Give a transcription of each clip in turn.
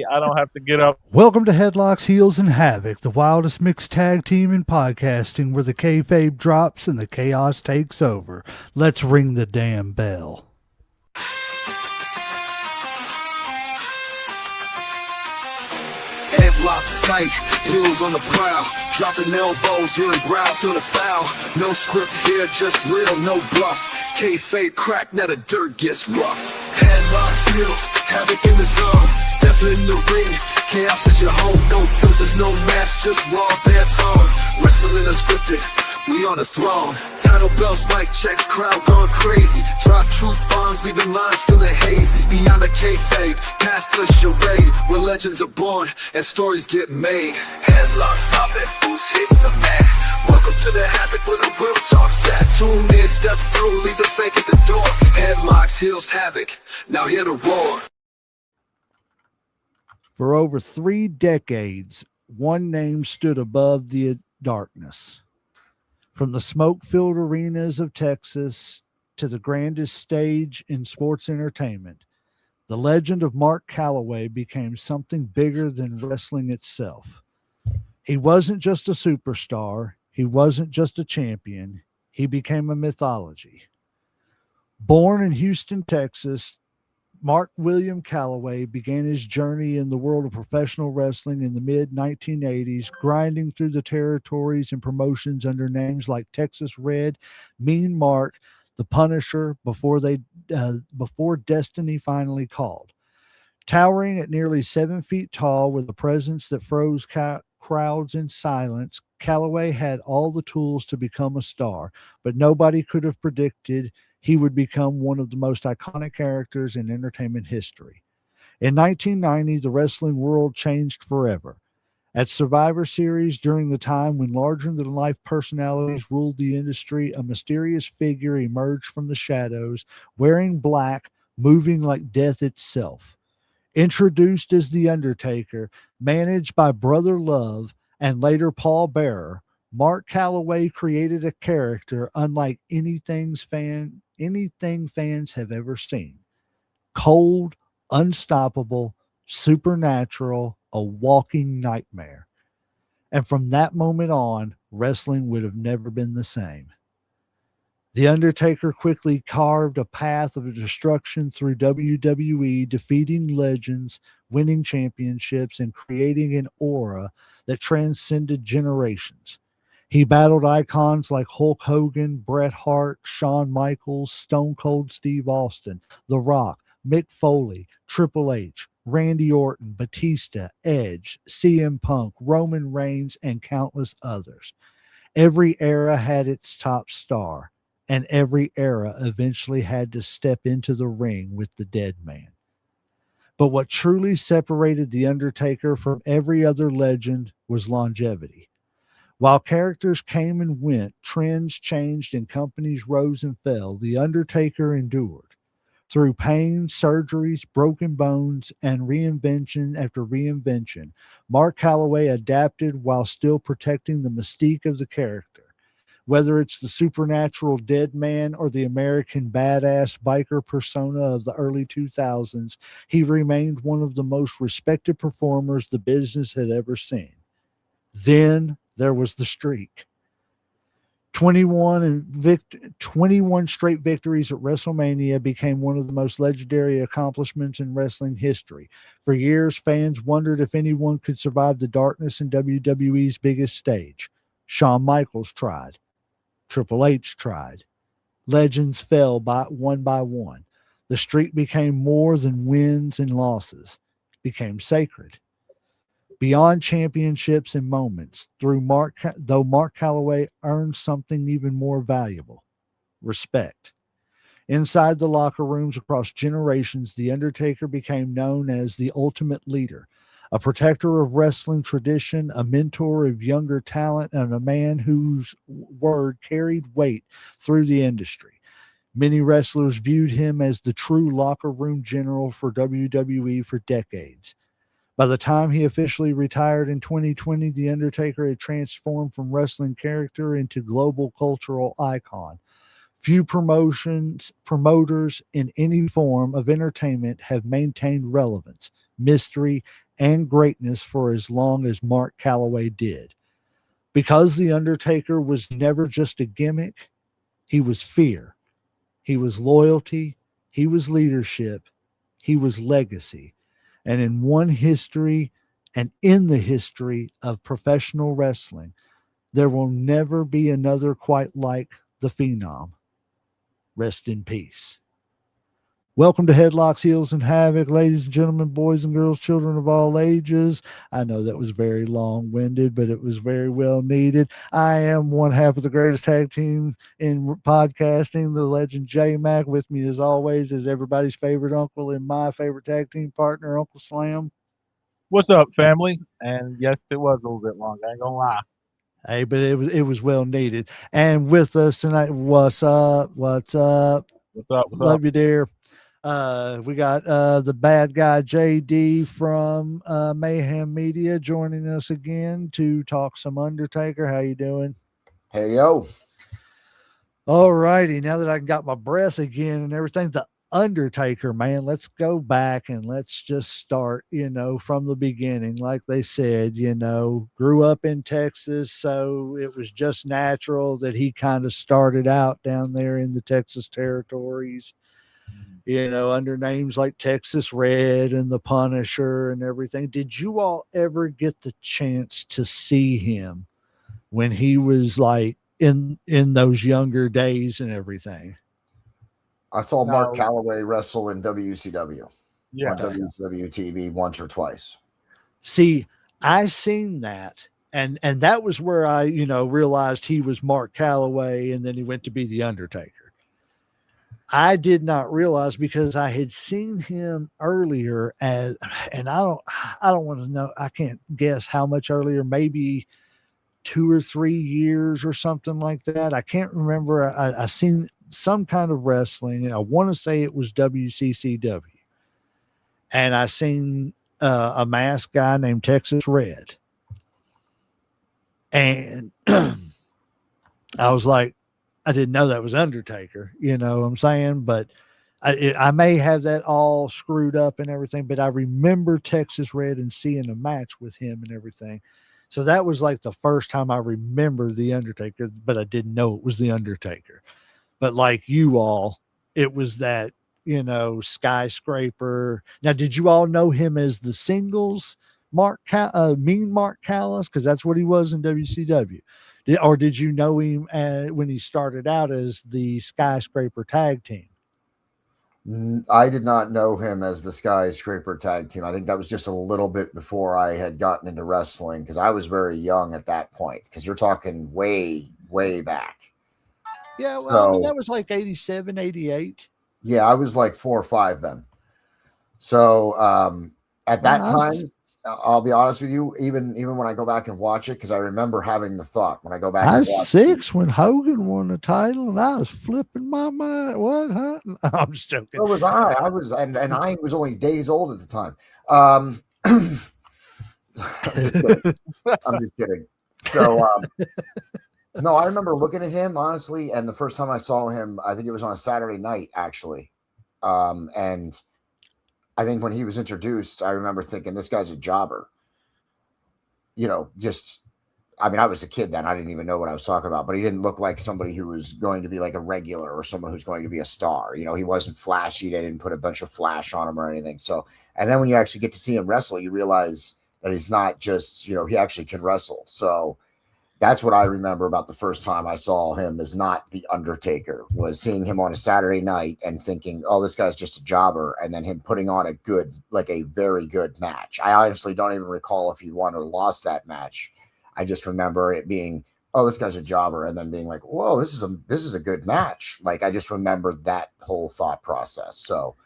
I don't have to get up. Welcome to Headlocks, Heels, and Havoc, the wildest mixed tag team in podcasting, where the kayfabe drops and the chaos takes over. Let's ring the damn bell. Headlocks tight, heels on the prowl, dropping elbows, hearing growl, feel the foul. No script here, just real, no bluff. Kayfabe crack, now the dirt gets rough. Headlocks, heels, havoc in the zone. Step in the ring, chaos is your home. No filters, no mask, just raw bare tone. Wrestling unscripted, we on the throne. Title belts, mic checks, crowd going crazy. Drop truth bombs, leaving lines feeling hazy. Beyond the kayfabe, past the charade, where legends are born and stories get made. Headlocks poppin', who's hitting the mat? Welcome to the Havoc where the real talk's at. Tune in, step through, leave the fake at the door. Headlocks, heels, Havoc, now hear the roar. For over 3 decades, one name stood above the darkness. From the smoke-filled arenas of Texas to the grandest stage in sports entertainment, the legend of Mark Calloway became something bigger than wrestling itself. He wasn't just a superstar. He wasn't just a champion. He became a mythology. Born in Houston, Texas, Mark William Calloway began his journey in the world of professional wrestling in the mid-1980s, grinding through the territories and promotions under names like Texas Red, Mean Mark, The Punisher, before Destiny finally called. Towering at nearly 7 feet tall with a presence that froze crowds in silence, Calloway had all the tools to become a star, but nobody could have predicted he would become one of the most iconic characters in entertainment history. In 1990, the wrestling world changed forever. At Survivor Series, during the time when larger-than-life personalities ruled the industry, a mysterious figure emerged from the shadows, wearing black, moving like death itself. Introduced as The Undertaker, managed by Brother Love and later Paul Bearer, Mark Calloway created a character unlike anything fans have ever seen. Cold, unstoppable, supernatural, a walking nightmare. And from that moment on, wrestling would have never been the same. The Undertaker quickly carved a path of destruction through WWE, defeating legends, winning championships, and creating an aura that transcended generations. He battled icons like Hulk Hogan, Bret Hart, Shawn Michaels, Stone Cold Steve Austin, The Rock, Mick Foley, Triple H, Randy Orton, Batista, Edge, CM Punk, Roman Reigns, and countless others. Every era had its top star, and every era eventually had to step into the ring with the dead man. But what truly separated The Undertaker from every other legend was longevity. While characters came and went, trends changed, and companies rose and fell, The Undertaker endured. Through pain, surgeries, broken bones, and reinvention after reinvention, Mark Calloway adapted while still protecting the mystique of the character. Whether it's the supernatural dead man or the American badass biker persona of the early 2000s, he remained one of the most respected performers the business had ever seen. Then there was the streak. 21 straight victories at WrestleMania became one of the most legendary accomplishments in wrestling history. For years, fans wondered if anyone could survive the darkness in WWE's biggest stage. Shawn Michaels tried. Triple H tried. Legends fell one by one. The streak became more than wins and losses. It became sacred. Beyond championships and moments, though Mark Calloway earned something even more valuable: respect. Inside the locker rooms across generations, The Undertaker became known as the ultimate leader, a protector of wrestling tradition, a mentor of younger talent, and a man whose word carried weight through the industry. Many wrestlers viewed him as the true locker room general for WWE for decades. By the time he officially retired in 2020, The Undertaker had transformed from wrestling character into global cultural icon. Few promoters in any form of entertainment have maintained relevance, mystery, and greatness for as long as Mark Calloway did. Because The Undertaker was never just a gimmick, he was fear, he was loyalty, he was leadership, he was legacy. And in the history of professional wrestling, there will never be another quite like the Phenom. Rest in peace. Welcome to Headlocks, Heels, and Havoc, ladies and gentlemen, boys and girls, children of all ages. I know that was very long winded, but it was very well needed. I am one half of the greatest tag team in podcasting, the legend J Mac. With me, as always, is everybody's favorite uncle and my favorite tag team partner, Uncle Slam. What's up, family? And yes, it was a little bit long. I ain't gonna lie. Hey, but it was well needed. And with us tonight, what's up? What's up? What's up? What's up? Love you, dear. We got the bad guy JD from Mayhem Media joining us again to talk some Undertaker. How you doing? Hey, yo. All righty. Now that I got my breath again and everything, the Undertaker, man, let's go back and let's just start, from the beginning. Like they said, grew up in Texas, so it was just natural that he kind of started out down there in the Texas territories, under names like Texas Red and the Punisher and everything. Did you all ever get the chance to see him when he was like in those younger days and everything? I saw Mark No. Calloway wrestle in WCW Yeah. on WCW TV once or twice. See, I seen that, and that was where I, realized he was Mark Calloway, and then he went to be the Undertaker. I did not realize, because I had seen him earlier and I don't want to know, I can't guess how much earlier, maybe 2 or 3 years or something like that. I can't remember. I seen some kind of wrestling, and I want to say it was WCCW. And I seen a masked guy named Texas Red. And I was like, I didn't know that was Undertaker, you know what I'm saying? But I may have that all screwed up and everything, but I remember Texas Red and seeing a match with him and everything. So that was like the first time I remember the Undertaker, but I didn't know it was the Undertaker. But like you all, it was that, skyscraper. Now, did you all know him as the singles Mean Mark Callis? Because that's what he was in WCW. Or did you know him when he started out as the skyscraper tag team? I did not know him as the Skyscraper tag team. I think that was just a little bit before I had gotten into wrestling, because I was very young at that point, because you're talking way, way back. Yeah, well, I mean, that was like 87, 88. Yeah, I was like 4 or 5 then. So at that time, I'll be honest with you, even when I go back and watch it, because I remember having the thought when I go back. I was 6 when Hogan won the title, and I was flipping my mind. What? Huh? No, I'm just joking. So was I. I was, and I was only days old at the time. I'm just kidding. So no, I remember looking at him honestly, and the first time I saw him, I think it was on a Saturday night actually, and I think when he was introduced, I remember thinking, this guy's a jobber. I mean, I was a kid then. I didn't even know what I was talking about, but he didn't look like somebody who was going to be like a regular or someone who's going to be a star. He wasn't flashy. They didn't put a bunch of flash on him or anything. So, and then when you actually get to see him wrestle, you realize that he's not just, he actually can wrestle. So that's what I remember about the first time I saw him, is not the Undertaker, was seeing him on a Saturday night and thinking, oh, this guy's just a jobber. And then him putting on a very good match. I honestly don't even recall if he won or lost that match. I just remember it being, oh, this guy's a jobber. And then being like, whoa, this is a good match. Like, I just remember that whole thought process. So,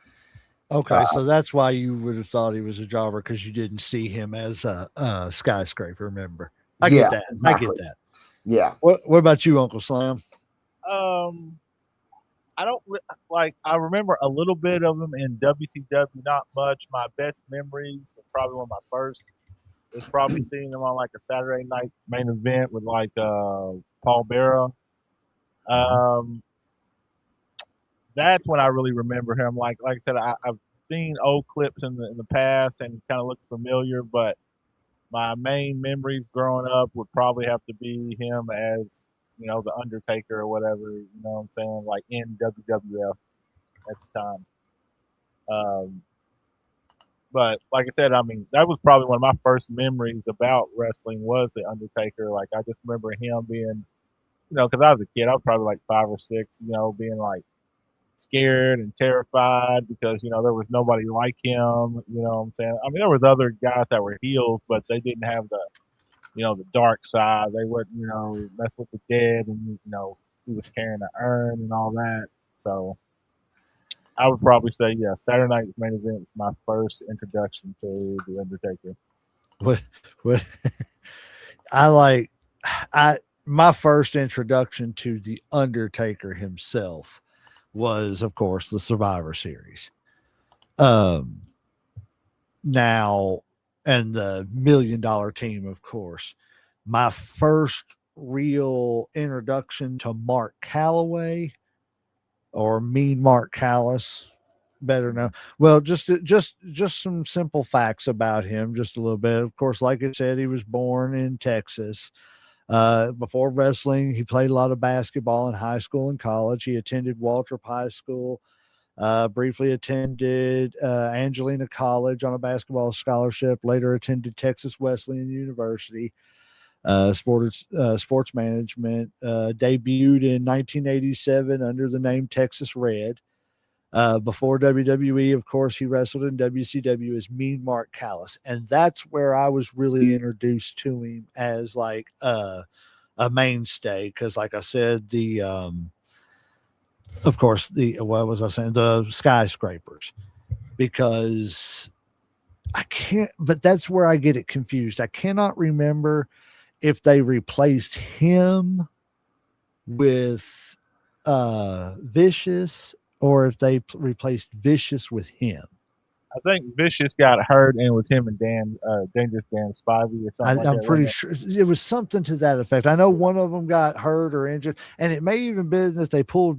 okay, so that's why you would have thought he was a jobber, because you didn't see him as a skyscraper member. I get that. Exactly. I get that. Yeah. What about you, Uncle Slam? I don't I remember a little bit of him in WCW, not much. My best memories, probably one of my first, is probably seeing him on like a Saturday night main event with like Paul Bearer. That's when I really remember him. Like I said, seen old clips in the past and kind of looked familiar, but my main memories growing up would probably have to be him as the Undertaker or whatever. You know what I'm saying? Like in WWF at the time. Um, but like I said, I mean that was probably one of my first memories about wrestling was the Undertaker. Like I just remember him being, because I was a kid, I was probably like 5 or 6, being like scared and terrified because there was nobody like him. You know what I'm saying? I mean, there was other guys that were heels, but they didn't have the dark side. They wouldn't mess with the dead, and he was carrying an urn and all that. So I would probably say, yeah, Saturday Night's Main Event was my first introduction to the Undertaker. What what I like I my first introduction to the Undertaker himself was, of course, the Survivor Series. Um, now, and the $1 Million Team, of course. My first real introduction to Mark Calloway, or Mean Mark Callis, better known. Well, just some simple facts about him, just a little bit. Of course, like I said, he was born in Texas. Before wrestling, he played a lot of basketball in high school and college. He attended Waltrip High School, briefly attended Angelina College on a basketball scholarship, later attended Texas Wesleyan University, sports management, debuted in 1987 under the name Texas Red. Before WWE, of course, he wrestled in WCW as Mean Mark Callis. And that's where I was really introduced to him as like a mainstay. Because, like I said, of course, what was I saying? The skyscrapers. Because I can't, but that's where I get it confused. I cannot remember if they replaced him with Vicious, or if they replaced Vicious with him. I think Vicious got hurt, and it was him and Dangerous Dan Spivey or something like I'm that, pretty wasn't it? sure it was something to that effect. I know one of them got hurt or injured, and it may even been that they pulling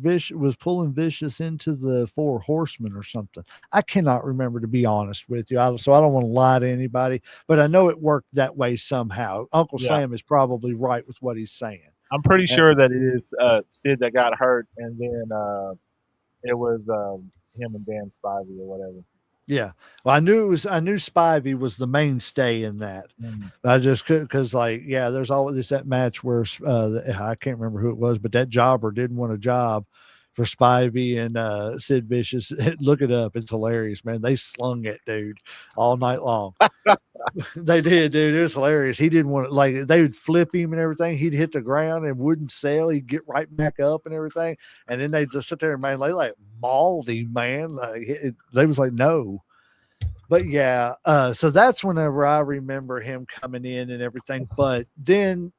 Vicious into the Four Horsemen or something. I cannot remember, to be honest with you. So I don't want to lie to anybody, but I know it worked that way somehow. Uncle Yeah. Sam is probably right with what he's saying. I'm pretty And, sure that it is Sid that got hurt, and then it was him and Dan Spivey or whatever. yeah, well, I knew Spivey was the mainstay in that. Mm. I just couldn't, because there's always that match where I can't remember who it was, but that jobber didn't want a job for Spivey and Sid Vicious. Look it up; it's hilarious, man. They slung that dude all night long. They did, dude. It was hilarious. He didn't want to, they would flip him and everything. He'd hit the ground and wouldn't sell. He'd get right back up and everything. And then they just sit there and, man, they mauled him, man. They was like, no. But yeah, so that's whenever I remember him coming in and everything. But then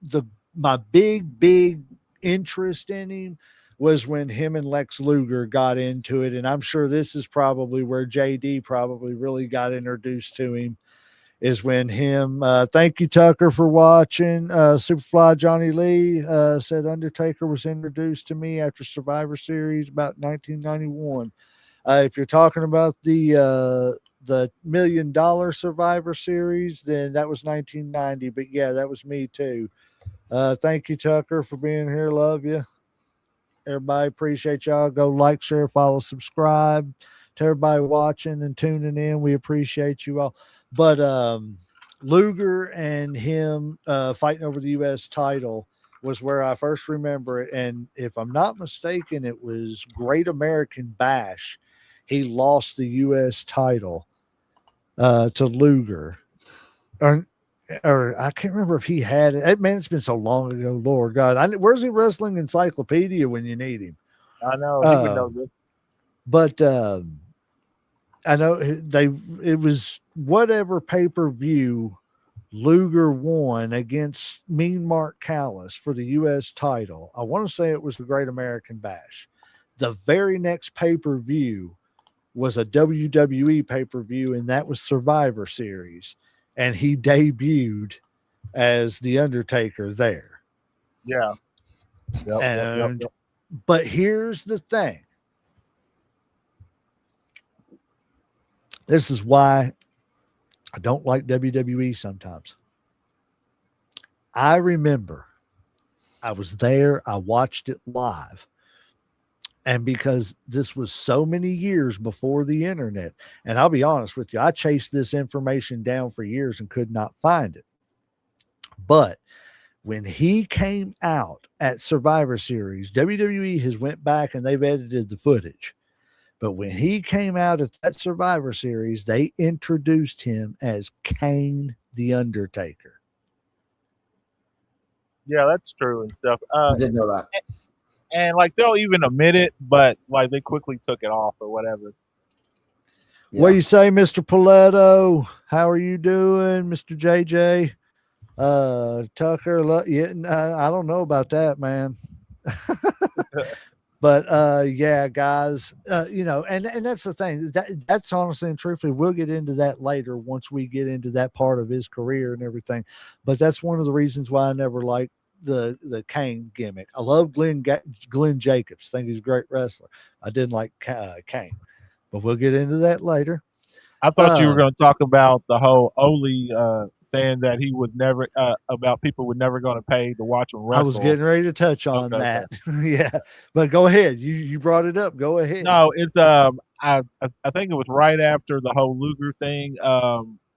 my big interest in him was when him and Lex Luger got into it. And I'm sure this is probably where JD probably really got introduced to him, is when thank you, Tucker, for watching. Superfly Johnny Lee said Undertaker was introduced to me after Survivor Series about 1991. If you're talking about the $1 Million Survivor Series, then that was 1990. But yeah, that was me too. Thank you, Tucker, for being here. Love you. Everybody, appreciate y'all. Go like, share, follow, subscribe. To everybody watching and tuning in, we appreciate you all. But Luger and him fighting over the U.S. title was where I first remember it. And if I'm not mistaken, it was Great American Bash. He lost the U.S. title to Luger. Or I can't remember if he had it. Man, it's been so long ago. Lord God. Where's the wrestling encyclopedia when you need him? I know he would know this. But I know it was whatever pay-per-view Luger won against Mean Mark Callis for the U.S. title. I want to say it was the Great American Bash. The very next pay-per-view was a WWE pay-per-view, and that was Survivor Series. And he debuted as The Undertaker there. Yeah. Yep. But here's the thing. This is why I don't like WWE sometimes. I remember I was there, I watched it live. And because this was so many years before the internet, and I'll be honest with you, I chased this information down for years and could not find it. But when he came out at Survivor Series, WWE has went back and they've edited the footage. But when he came out at that Survivor Series, they introduced him as Kane the Undertaker. Yeah, that's true and stuff. I didn't know that. And like they'll even admit it, but like they quickly took it off or whatever. Yeah. What do you say, Mr. Paletto? How are you doing, Mr. JJ? Tucker, yeah, I don't know about that, man. But yeah, guys, and that's the thing. That's honestly and truthfully, we'll get into that later once we get into that part of his career and everything. But that's one of the reasons why I never liked the Kane gimmick. I love Glenn Jacobs. Think he's a great wrestler. I didn't like Kane, but we'll get into that later. I thought you were going to talk about the whole Oli saying that he would never about people would never going to pay to watch him wrestle. I was getting ready to touch on that. Okay. Yeah, but go ahead. You brought it up. Go ahead. No, it's I think it was right after the whole Luger thing.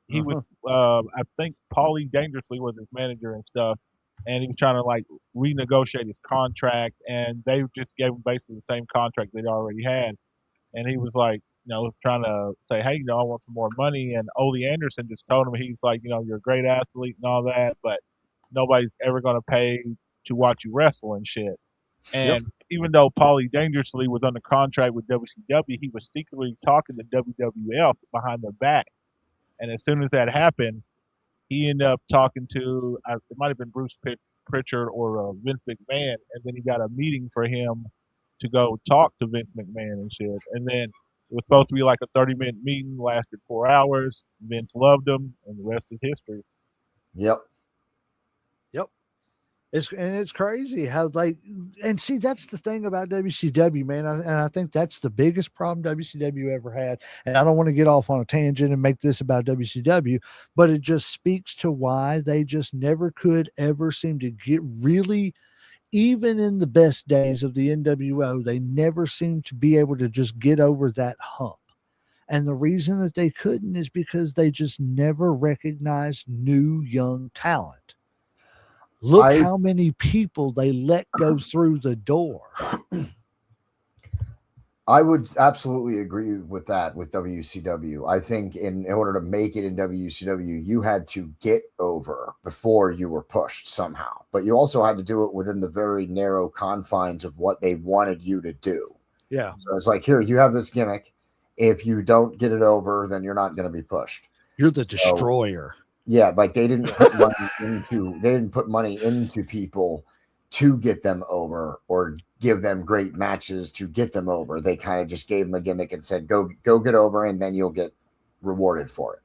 He was I think Paulie Dangerously was his manager and stuff, and he was trying to like renegotiate his contract, and they just gave him basically the same contract they'd already had, and he was like, was trying to say, hey, I want some more money. And Ole Anderson just told him, he's like, you're a great athlete and all that, but nobody's ever going to pay to watch you wrestle and shit. And even though Paulie Dangerously was under contract with WCW, he was secretly talking to WWF behind their back. And as soon as that happened, he ended up talking to, it might have been Bruce Pritchard or Vince McMahon, and then he got a meeting for him to go talk to Vince McMahon and shit. And then it was supposed to be like a 30-minute meeting, lasted 4 hours. Vince loved him, and the rest is history. Yep. It's crazy how and see, that's the thing about WCW, man. And I think that's the biggest problem WCW ever had. And I don't want to get off on a tangent and make this about WCW, but it just speaks to why they just never could ever seem to get really, even in the best days of the NWO, they never seemed to be able to just get over that hump. And the reason that they couldn't is because they just never recognized new young talent. Look how many people they let go through the door. I would absolutely agree with that with WCW. I think in order to make it in WCW, you had to get over before you were pushed somehow. But you also had to do it within the very narrow confines of what they wanted you to do. Yeah. So it's like, here, you have this gimmick. If you don't get it over, then you're not going to be pushed. You're the destroyer. Yeah, like they didn't put money into people to get them over or give them great matches to get them over. They kind of just gave them a gimmick and said, go get over, and then you'll get rewarded for it.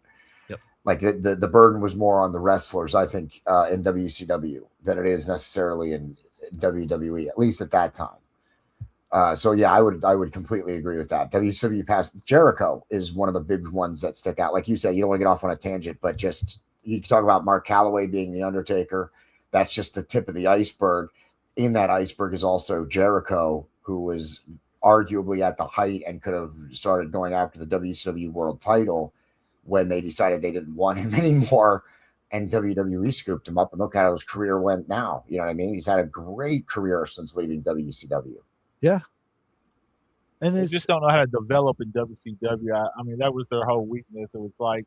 Yep. Like the burden was more on the wrestlers, I think, in WCW than it is necessarily in WWE, at least at that time. So yeah, I would completely agree with that. WCW past Jericho is one of the big ones that stick out. Like you said, you don't want to get off on a tangent, but just you talk about Mark Calloway being the Undertaker. That's just the tip of the iceberg. In that iceberg is also Jericho, who was arguably at the height and could have started going after the WCW world title when they decided they didn't want him anymore. And WWE scooped him up, and look how his career went now. You know what I mean? He's had a great career since leaving WCW. Yeah. And they just don't know how to develop in WCW. I mean, that was their whole weakness. It was like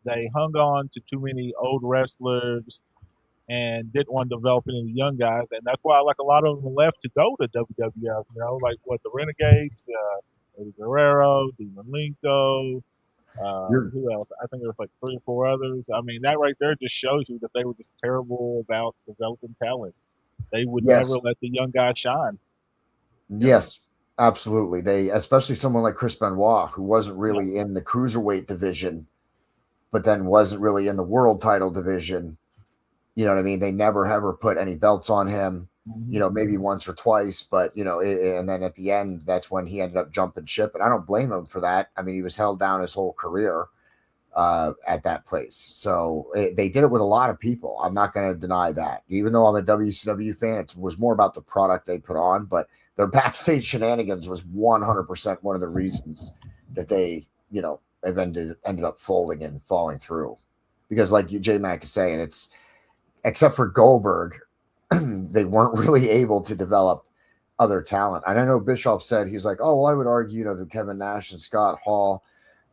they hung on to too many old wrestlers and didn't want to develop any young guys. And that's why like a lot of them left to go to WWF, like what the Renegades, Eddie Guerrero, Dean Malenko, who else? I think there was like 3 or 4 others. I mean, that right there just shows you that they were just terrible about developing talent. They would never let the young guys shine. Yes, absolutely. They, especially someone like Chris Benoit, who wasn't really in the cruiserweight division, but then wasn't really in the world title division. You know what I mean? They never ever put any belts on him. Hmm. you know, maybe once or twice, but you know, and then at the end, that's when he ended up jumping ship, and I don't blame him for that. I mean, he was held down his whole career at that place, so they did it with a lot of people. I'm not going to deny that. Even though I'm a WCW fan, it was more about the product they put on, but their backstage shenanigans was 100% one of the reasons that they, you know, have ended up folding and falling through. Because, like J Mac is saying, it's except for Goldberg, they weren't really able to develop other talent. And I know Bischoff said he's like, oh, well, I would argue, you know, that Kevin Nash and Scott Hall,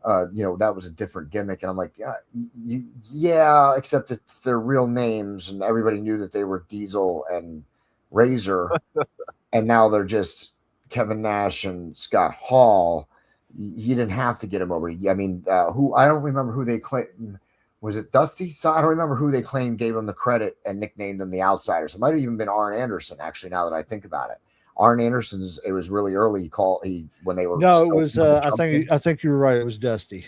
you know, that was a different gimmick. And I'm like, yeah, except that their real names and everybody knew that they were Diesel and Razor, and now they're just Kevin Nash and Scott Hall. You didn't have to get him over. I mean, who I don't remember who they claimed. Was it Dusty? So I don't remember who they claimed gave him the credit and nicknamed him the Outsiders. It might have even been Arn Anderson. Actually, now that I think about it, Arn Anderson's. It was really early. He when they were No, it still was. doing the I think you were right. It was Dusty.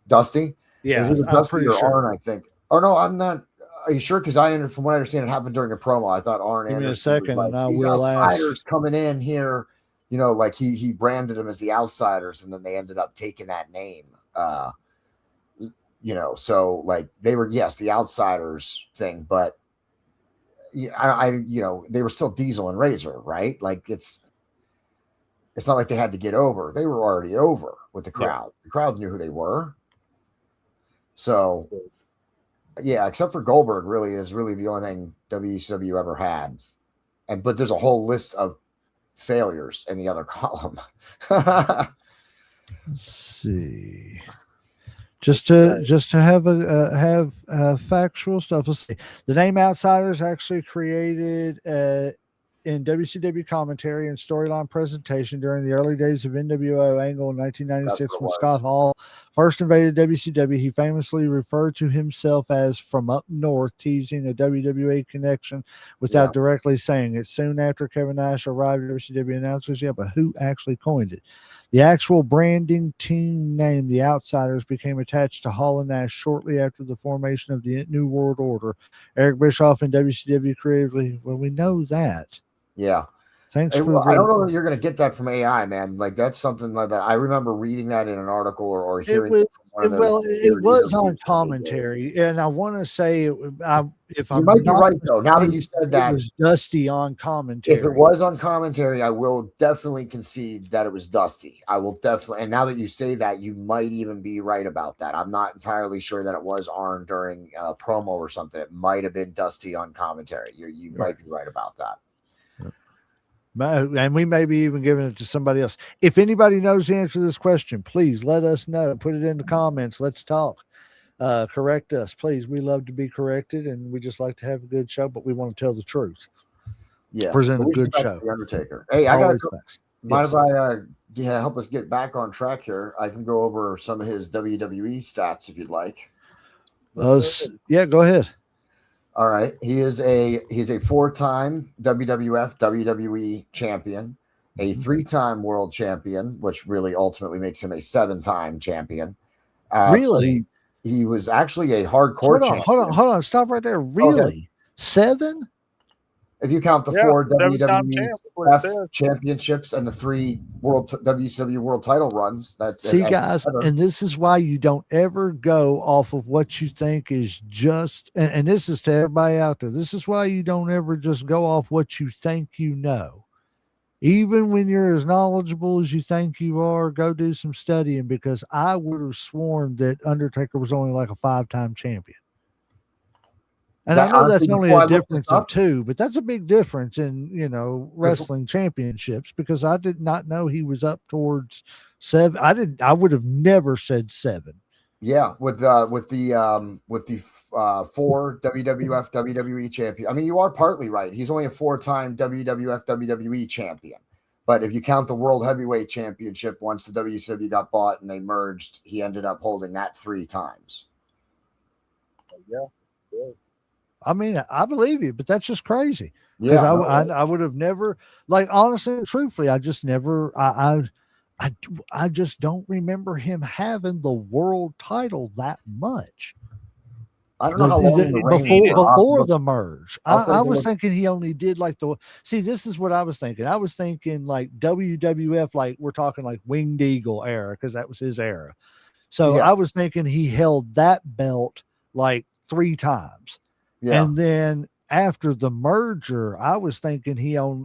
Dusty. It was Yeah, either I'm Dusty pretty or sure. Arn. I think. Oh no, I'm not. Are you sure? Because from what I understand, it happened during a promo. I thought Arn Give me a Anderson was second, like and I these will ask. outsiders coming in here. You know, like he branded them as the Outsiders, and then they ended up taking that name. You know, so like they were, yes, the Outsiders thing, but you know, they were still Diesel and Razor, right? Like it's not like they had to get over. They were already over with the Yeah. crowd. The crowd knew who they were. So yeah, except for Goldberg, really is really the only thing WCW ever had. But there's a whole list of failures in the other column. Let's see. Just to have factual stuff. Let's see. The name Outsiders actually created in WCW commentary and storyline presentation during the early days of NWO Angle in That's 1996 what it when was. Scott Hall first invaded WCW. He famously referred to himself as from up north, teasing a WWE connection without Yeah. directly saying it. Soon after Kevin Nash arrived, WCW announcers, yeah, but who actually coined it? The actual branding team name, the Outsiders, became attached to Hall and Nash shortly after the formation of the New World Order. Eric Bischoff and WCW creatively, well, we know that. Yeah. Thanks I for don't the. know that you're going to get that from AI, man. Like that's something like that. I remember reading that in an article or It hearing was it from one of those it weird was on interviews that they did. commentary, and I want to say, if You I'm might be not right though. Now that mistaken, you said it that, was Dusty on if it commentary. was on commentary, I will definitely concede that it was Dusty. I will definitely, and now that you say that, you might even be right about that. I'm not entirely sure that it was Arn during a promo or something. It might have been Dusty on commentary. You Right. might be right about that. And we may be even giving it to somebody else. If anybody knows the answer to this question, please let us know. Put it in the comments. Let's talk. Correct us, please. We love to be corrected, and we just like to have a good show, but we want to tell the truth. Yeah, Present but a we should good get back to show. the Undertaker. Hey, I got Always to facts. mind Yes. if I help us get back on track here? I can go over some of his WWE stats if you'd like. Yeah, go ahead. All right, he's a 4-time WWF WWE champion, a 3-time world champion, which really ultimately makes him a 7-time champion. But Really? he was actually a hardcore champion. Hold on. Stop right there. Really? Okay. 7? If you count the Yeah, 4 seven-time champ. That's what it WWF says. championships and the 3 WCW world title runs, that's See, guys, and this is why you don't ever go off of what you think is just, and this is to everybody out there. This is why you don't ever just go off what you think you know. Even when you're as knowledgeable as you think you are, go do some studying, because I would have sworn that Undertaker was only like a 5-time champion. And that, I know honestly, that's only before a I looked this difference of up, 2, but that's a big difference in, wrestling championships, because I did not know he was up towards 7. I would have never said 7. yeah, with the 4 WWF WWE champion. I mean, you are partly right. He's only a 4-time WWF WWE champion. But if you count the World Heavyweight Championship, once the WCW got bought and they merged, he ended up holding that 3 times. Yeah. I mean, I believe you, but that's just crazy. Because Yeah, I would have never, like, honestly and truthfully, I just never, I just don't remember him having the world title that much. I don't know how long the reign he Before didn't. was. before the merge. I'll take I a was look. thinking he only did like the see, this is what I was thinking. I was thinking like WWF, like we're talking like Winged Eagle era, because that was his era. So Yeah, I was thinking he held that belt like 3 times. yeah, And then after the merger, I was thinking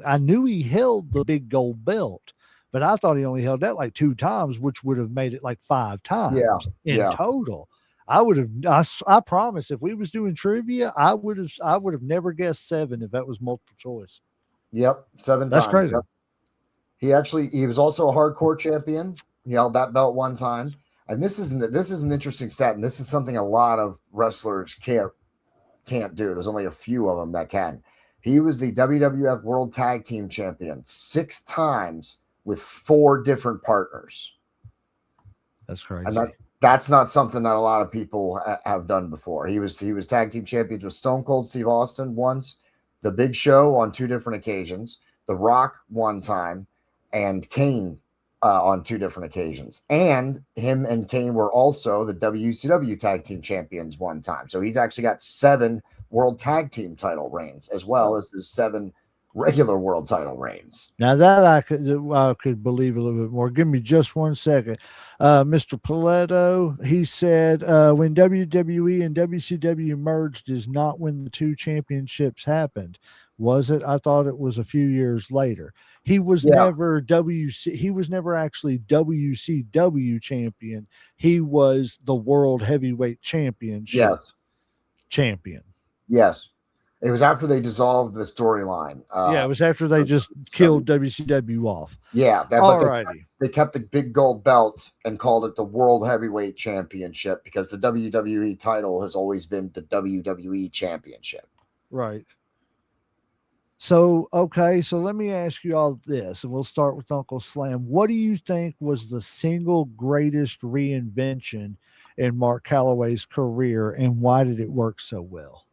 I knew he held the big gold belt, but I thought he only held that like 2 times, which would have made it like 5 times yeah, in yeah, total. I would have, I promise, if we was doing trivia, I would have never guessed 7 if that was multiple choice. yep. Seven That's times. crazy. Yep. He was also a hardcore champion. He held that belt one time. And this is an interesting stat, and this is something a lot of wrestlers can't do. There's only a few of them that can. He was the WWF World Tag Team Champion 6 times with 4 different partners. That's And crazy. that's not something that a lot of people have done before. He was tag team champions with Stone Cold Steve Austin once, The Big Show on 2 different occasions, The Rock one time, and Kane on 2 different occasions. And him and Kane were also the WCW tag team champions one time. So he's actually got 7 world tag team title reigns, as well as his 7 regular world title reigns. Now that I could believe a little bit more. Give me just 1 second. Mr. Paletto, he said when WWE and WCW merged is not when the 2 championships happened. Was it? I thought it was a few years later. He was Yeah. never he was never actually WCW champion. He was the World Heavyweight Championship Yes. champion. Yes. It was after they dissolved the storyline. Yeah, it was after they just killed WCW off. Yeah, All righty. they kept the big gold belt and called it the World Heavyweight Championship because the WWE title has always been the WWE Championship. Right. So, okay, so let me ask you all this, and we'll start with Uncle Slam. What do you think was the single greatest reinvention in Mark Calloway's career, and why did it work so well?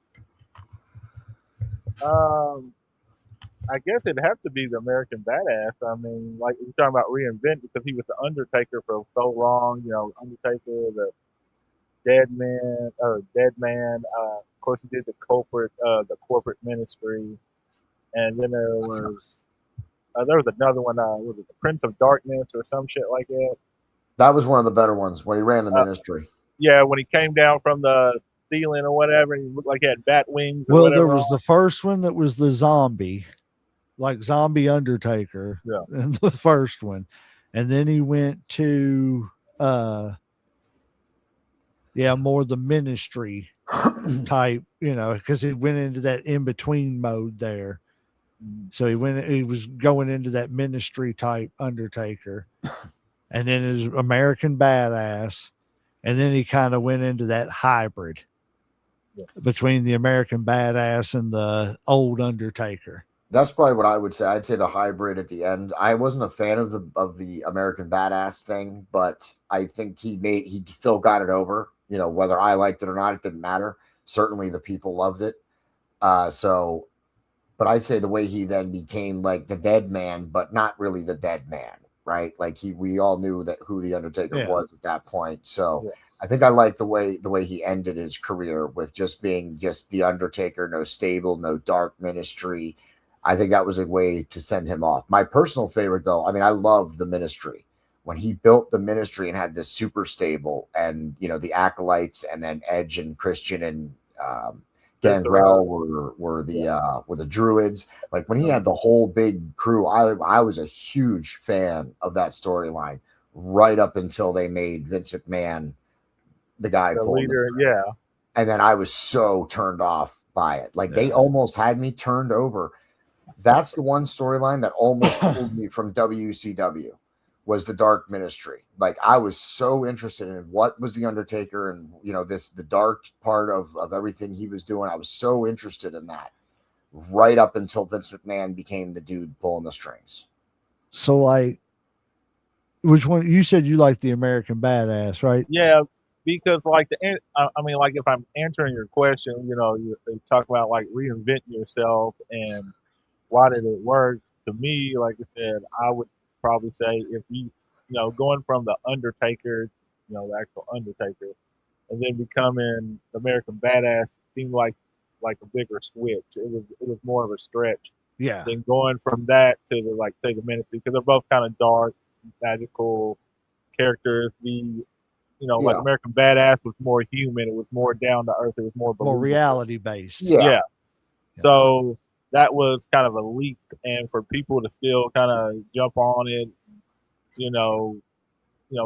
Um, I guess it'd have to be the American Badass. I mean, like you're talking about reinvent because he was the Undertaker for so long. You know, Undertaker, the Dead Man. Of course, he did the corporate ministry, and then there was another one. Was it the Prince of Darkness or some shit like that? That was one of the better ones when he ran the Uh, ministry. yeah, when he came down from the ceiling or whatever, and he looked like he had bat wings or Well, there whatever was on. the first one that was the zombie, like zombie Undertaker, Yeah, and the first one. And then he went to more the ministry type, because he went into that in between mode there. So he was going into that ministry type Undertaker, and then his American Badass, and then he kind of went into that hybrid yeah. between the American Badass and the old Undertaker. That's probably what I would say. I'd say the hybrid at the end. I wasn't a fan of the American Badass thing, but I think he still got it over. You know, whether I liked it or not, it didn't matter. Certainly, the people loved it. But I'd say the way he then became like the dead man, but not really the dead man, right? Like we all knew that who the Undertaker was at that point. So Yeah. I think I like the way he ended his career with just being just the Undertaker, no stable, no dark ministry. I think that was a way to send him off. My personal favorite, though, I mean, I love the ministry when he built the ministry and had this super stable, and the acolytes, and then Edge and Christian and Gangrel were the druids. Like when he had the whole big crew, I was a huge fan of that storyline right up until they made Vince McMahon the guy The pulling leader. the string. Yeah, And then I was so turned off by it. Like they almost had me turned over. That's the one storyline that almost pulled me from WCW was the Dark Ministry. Like I was so interested in what was the Undertaker and the dark part of everything he was doing. I was so interested in that right up until Vince McMahon became the dude pulling the strings. So, like, which one? You said you like the American Badass, right? yeah. Because like I mean, like if I'm answering your question, you talk about like reinventing yourself and why did it work? To me, like I said, I would probably say if going from the Undertaker, the actual Undertaker, and then becoming American Badass seemed like a bigger switch. It was more of a stretch Yeah, than going from that to the like say the Ministry because they're both kind of dark, magical characters. Like Yeah, American Badass was more human. It was more down to earth. It was more more believable. reality based. yeah. Yeah. Yeah. So that was kind of a leap, and for people to still kind of jump on it, you know,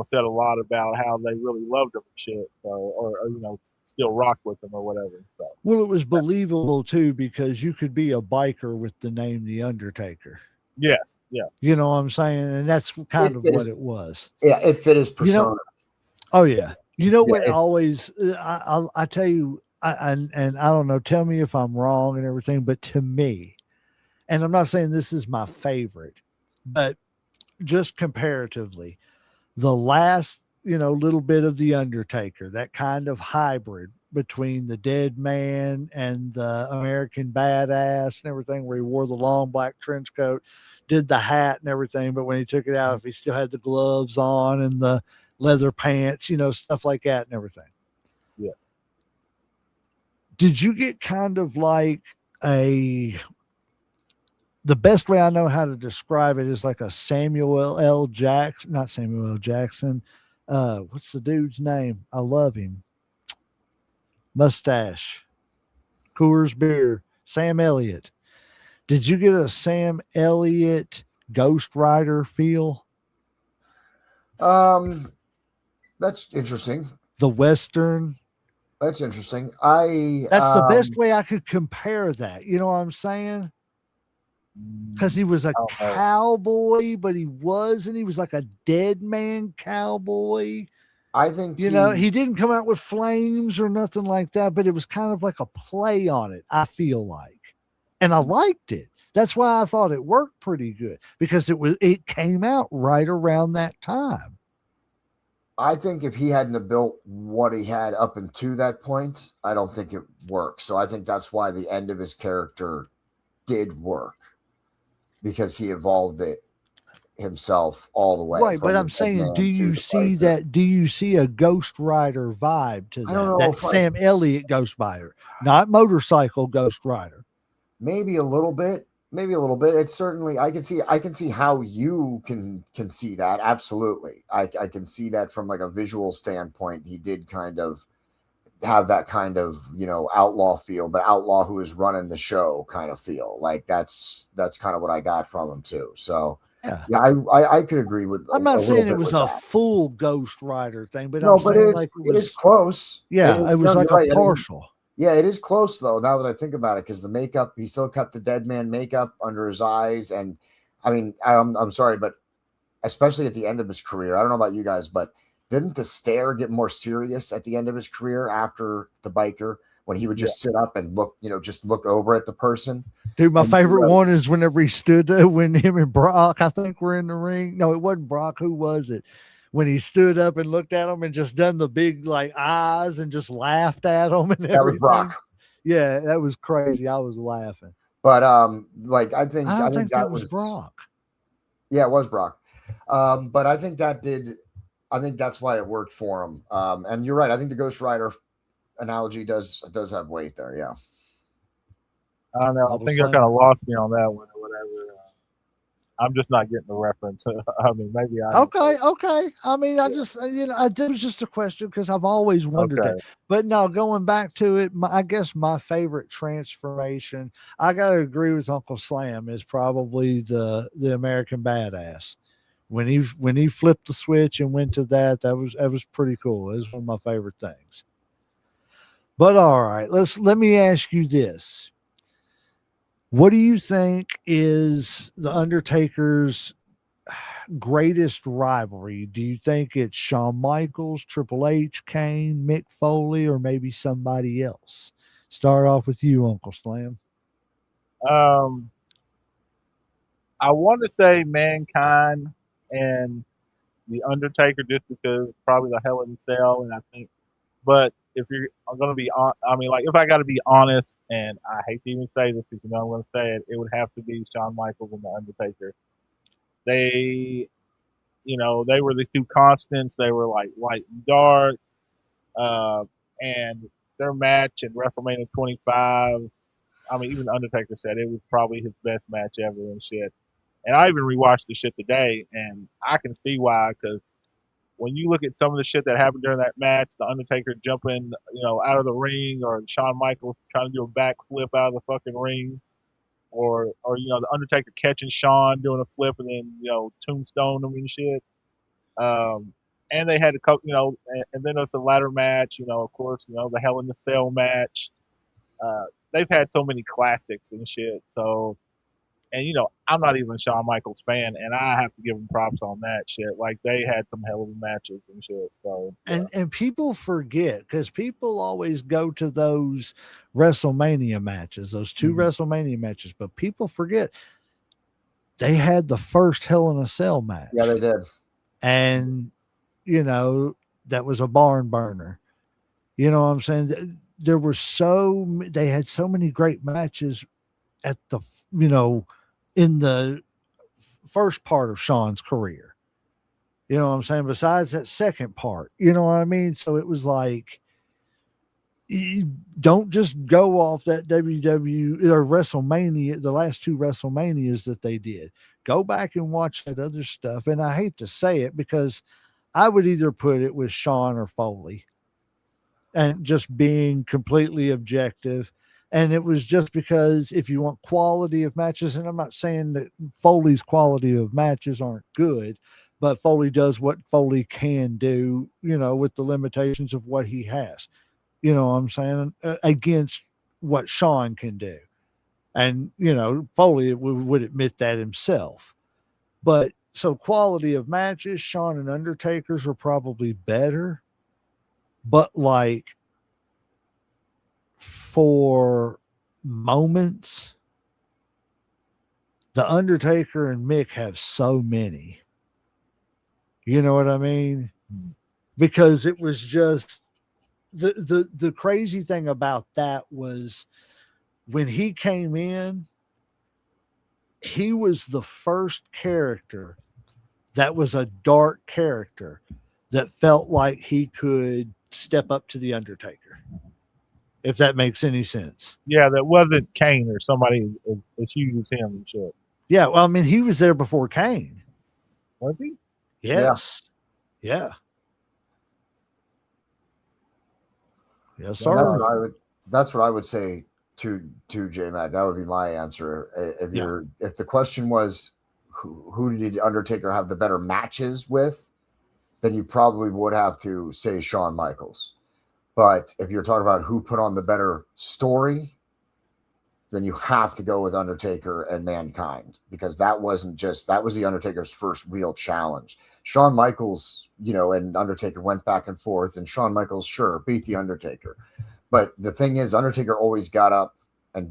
said a lot about how they really loved him and shit. So, or still rock with him or whatever. So, Well, it was believable too because you could be a biker with the name The Undertaker. yes, yeah, You know what I'm saying? And that's kind It of fit what his it was. yeah, it fit his You know, persona. oh yeah. You know Yeah, what always I tell you and I don't know, tell me if I'm wrong and everything, but to me, and I'm not saying this is my favorite, but just comparatively, the last, little bit of the Undertaker, that kind of hybrid between the dead man and the American badass and everything, where he wore the long black trench coat, did the hat and everything, but when he took it out, if he still had the gloves on and the leather pants, stuff like that and everything. yeah. Did you get kind of like a the best way I know how to describe it is like a Samuel L. Jackson, not Samuel L. Jackson. What's the dude's name? I love him. Mustache, Coors Beer, Sam Elliott. Did you get a Sam Elliott Ghost Rider feel? um, that's interesting. The Western. That's interesting. I That's the best way I could compare that. You know what I'm saying? Because Mm, he was a I don't know. cowboy, but he wasn't. He was like a dead man cowboy. I think He didn't come out with flames or nothing like that, but it was kind of like a play on it, I feel like. And I liked it. That's why I thought it worked pretty good because it came out right around that time. I think if he hadn't have built what he had up until that point, I don't think it works. So I think that's why the end of his character did work because he evolved it himself all the way Right, but from the I'm dead saying, man to the biker. do you see a Ghost Rider vibe to I don't that? know That if I Sam Elliott Ghost Rider, not motorcycle Ghost Rider. maybe a little bit, maybe a little bit. It's certainly I can see how you can see that. Absolutely. I can see that from like a visual standpoint. He did kind of have that kind of outlaw feel, but outlaw who is running the show kind of feel. Like that's kind of what I got from him too. So Yeah. yeah, I could agree with I'm a not little saying it bit was with a that. full Ghost Rider thing, but I'm No, but saying like it it is was, close. yeah, it was No, you're like a right. I mean, partial. yeah, it is close though. Now that I think about it, because the makeup, he still kept the dead man makeup under his eyes, and I mean, I'm sorry, but especially at the end of his career, I don't know about you guys, but didn't the stare get more serious at the end of his career after the biker when he would Yeah, just sit up and look, just look over at the person? Dude, my And favorite one is whenever he stood when him and Brock, I think, were in the ring. No, it wasn't Brock. Who was it? When he stood up and looked at him and just done the big like eyes and just laughed at him and that was everything. Brock. Yeah, that was crazy. I was laughing. But like I I don't think think that that was was Brock. yeah, it was Brock. But I think that did. I think that's why it worked for him. And you're right. I think the Ghost Rider analogy does have weight there. Yeah. I don't know. I Uncle think you Slim. kind of lost me on that one or whatever. I'm just not getting the reference. I mean, maybe I am. Okay, okay. I mean, I Yeah. just, it was just a question because I've always wondered that. Okay. But no, going back to it, I guess my favorite transformation, I got to agree with Uncle Slam, is probably the American Badass. When he flipped the switch and went to that was pretty cool. It was one of my favorite things. But all right, let me ask you this: what do you think is the Undertaker's greatest rivalry? Do you think it's Shawn Michaels, Triple H, Kane, Mick Foley, or maybe somebody else? Start off with you, Uncle Slam. Um, I want to say Mankind and the Undertaker just because probably the Hell in a Cell, and I think. But if you're going to be on, I mean, like if I got to be honest, and I hate to even say this because I'm going to say it, it would have to be Shawn Michaels and the Undertaker. They, they were the two constants. They were like light and dark. and their match in WrestleMania 25. I mean, even Undertaker said it was probably his best match ever and shit. And I even rewatched the shit today, and I can see why. Because when you look at some of the shit that happened during that match, the Undertaker jumping, out of the ring, or Shawn Michaels trying to do a backflip out of the fucking ring, or the Undertaker catching Shawn doing a flip and then tombstone him and shit. Um, and they had a couple, and then there's a ladder match. Of course, the Hell in the Cell match. They've had so many classics and shit. So, and I'm not even a Shawn Michaels fan, and I have to give them props on that shit. Like they had some hell of matches and shit. So yeah. And people forget because people always go to those WrestleMania matches, those 2 WrestleMania matches, but people forget they had the first Hell in a Cell match. Yeah, they did. And that was a barn burner. You know what I'm saying? They had so many great matches at the in the first part of Shawn's career. You know what I'm saying? Besides that second part, you know what I mean? So it was like, you don't just go off that WWE or WrestleMania, the last 2 WrestleManias that they did. Go back and watch that other stuff. And I hate to say it because I would either put it with Shawn or Foley, and just being completely objective. And it was just because if you want quality of matches, and I'm not saying that Foley's quality of matches aren't good, but Foley does what Foley can do, with the limitations of what he has, you know what I'm saying, against what Shawn can do. And, Foley would admit that himself. But so quality of matches, Shawn and Undertaker's are probably better. But like for moments, the Undertaker and Mick have so many. You know what I mean? Because it was just the crazy thing about that was when he came in, he was the first character that was a dark character that felt like he could step up to the Undertaker, if that makes any sense. Yeah, that wasn't Kane or somebody as huge as him and shit. Yeah, well, I mean, he was there before Kane. Was he? Yes. Yeah. Yes, sir. That's what I would say to J Mac. That would be my answer. If the question was who did Undertaker have the better matches with, then you probably would have to say Shawn Michaels. But if you're talking about who put on the better story, then you have to go with Undertaker and Mankind, because that was the Undertaker's first real challenge. Shawn Michaels, and Undertaker went back and forth, and Shawn Michaels, sure, beat the Undertaker. But the thing is, Undertaker always got up and,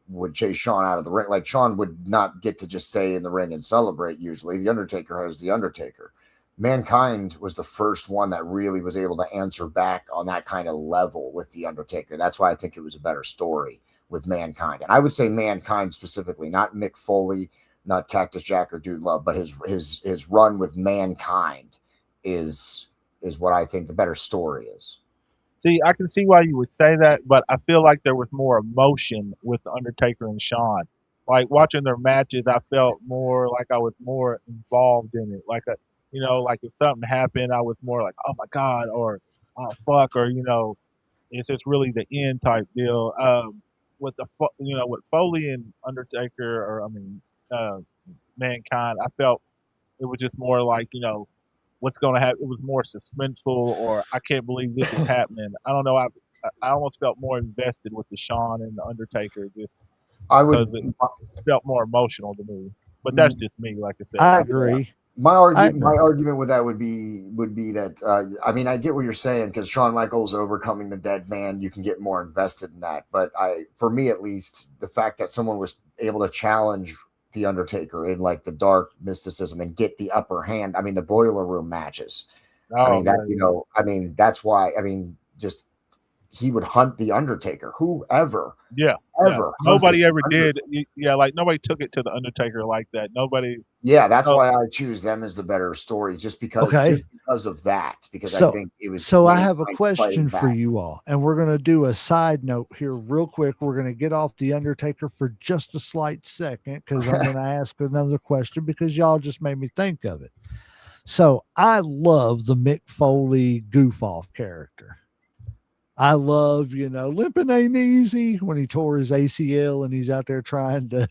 would chase Shawn out of the ring. Like Shawn would not get to just stay in the ring and celebrate. Usually the Undertaker has the Undertaker. Mankind was the first one that really was able to answer back on that kind of level with the Undertaker. That's why I think it was a better story with Mankind. And I would say Mankind specifically, not Mick Foley, not Cactus Jack or Dude Love, but his run with Mankind is what I think the better story is. See, I can see why you would say that, but I feel like there was more emotion with the Undertaker and Shawn. Like watching their matches, I felt more like I was more involved in it. Like like if something happened, I was more like, oh my god, or oh fuck, or is this really the end type deal? With with Foley and Undertaker, or Mankind, I felt it was just more like what's going to happen. It was more suspenseful, or I can't believe this is happening. I don't know. I almost felt more invested with the Shawn and the Undertaker, just because it felt more emotional to me. But that's just me, like I said. I agree. My argument with that would be that I get what you're saying, because Shawn Michaels overcoming the dead man, you can get more invested in that. But for me at least, the fact that someone was able to challenge the Undertaker in like the dark mysticism and get the upper hand. The Boiler Room matches. That's why. Just he would hunt the Undertaker. Whoever Yeah, yeah. ever hunted Nobody the ever did. Undertaker. Yeah, like nobody took it to the Undertaker like that. Nobody. Yeah, that's No, why I choose them as the better story, Okay. just because of that. Because I So, think it was so I have a mankind fighting question for back. you all, and we're going to do a side note here real quick. We're going to get off the Undertaker for just a slight second because I'm going to ask another question because y'all just made me think of it. So I love the Mick Foley goof off character. I love, limping ain't easy when he tore his ACL and he's out there trying to,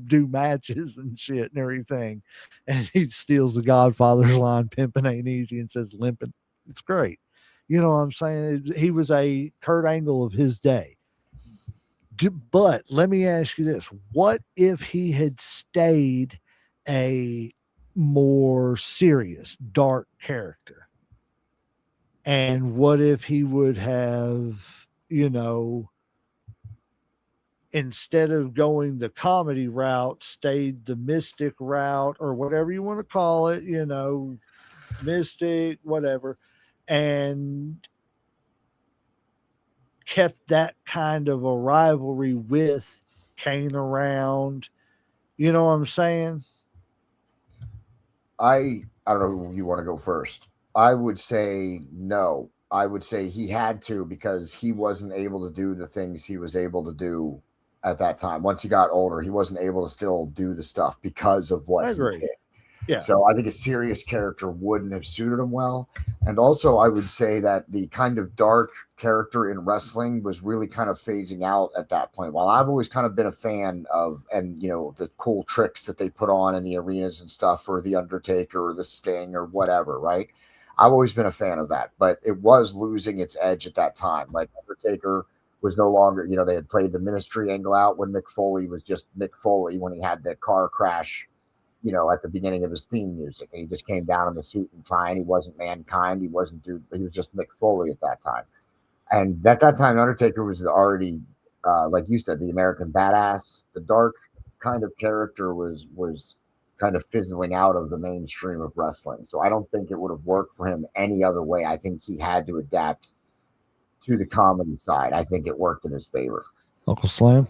do matches and shit and everything. And he steals the Godfather's line, pimping ain't easy, and says limping. It's great. You know what I'm saying? He was a Kurt Angle of his day. But let me ask you this. What if he had stayed a more serious, dark character? And what if he would have, instead of going the comedy route, stayed the mystic route or whatever you want to call it, mystic, whatever, and kept that kind of a rivalry with Kane around. You know what I'm saying? I don't know who you want to go first. I would say no. I would say he had to because he wasn't able to do the things he was able to do at that time. Once he got older, he wasn't able to still do the stuff because of what I he agree. did. Yeah. So I think a serious character wouldn't have suited him well. And also, I would say that the kind of dark character in wrestling was really kind of phasing out at that point. While I've always kind of been a fan of, and the cool tricks that they put on in the arenas and stuff for the Undertaker or the Sting or whatever, right? I've always been a fan of that, but it was losing its edge at that time. Like Undertaker was no longer, they had played the ministry angle out when Mick Foley was just Mick Foley when he had the car crash at the beginning of his theme music. And he just came down in the suit and tie, and he wasn't Mankind. He wasn't dude. He was just Mick Foley at that time. And at that time, Undertaker was already, like you said, the American badass. The dark kind of character was kind of fizzling out of the mainstream of wrestling. So I don't think it would have worked for him any other way. I think he had to adapt to the comedy side. I think it worked in his favor. Uncle Slam.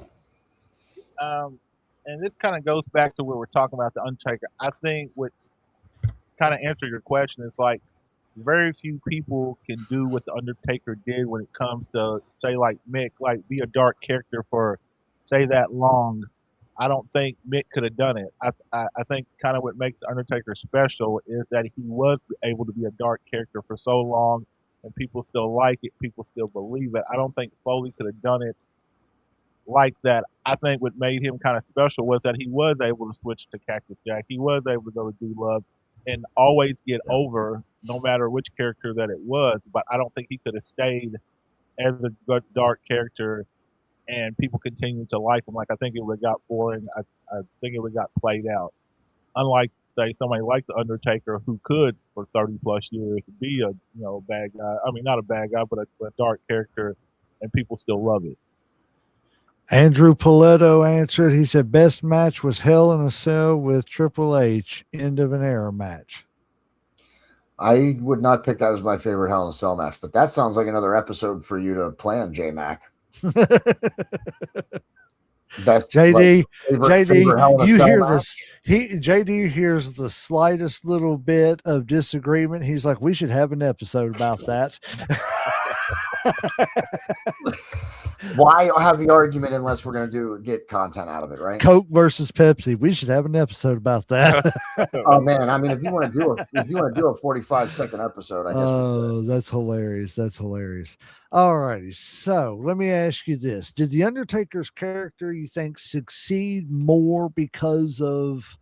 And this kind of goes back to where we're talking about the Undertaker. I think what kind of answer your question is like very few people can do what the Undertaker did when it comes to say like Mick, like be a dark character for say that long. I don't think Mick could have done it. I think kind of what makes the Undertaker special is that he was able to be a dark character for so long, and people still like it, people still believe it. I don't think Foley could have done it like that. I think what made him kind of special was that he was able to switch to Cactus Jack. He was able to go to Do Love and always get over, no matter which character that it was. But I don't think he could have stayed as a dark character and people continued to like him. Like I think it would have got boring. I think it would have got played out. Unlike say somebody like the Undertaker who could for 30 plus years be a bad guy. I mean not a bad guy, but a dark character, and people still love it. Andrew Paletto answered. He said, best match was Hell in a Cell with Triple H. End of an era match. I would not pick that as my favorite Hell in a Cell match, but that sounds like another episode for you to plan, J Mac. Best JD, favorite Hell in a you Cell hear match? this? JD hears the slightest little bit of disagreement. He's like, we should have an episode about that. Why have the argument unless we're going to get content out of it, right? Coke versus Pepsi. We should have an episode about that. Oh man, I mean, if you want to do a 45-second episode, I guess. Oh, that's hilarious. That's hilarious. All righty. So let me ask you this. Did the Undertaker's character, you think, succeed more because of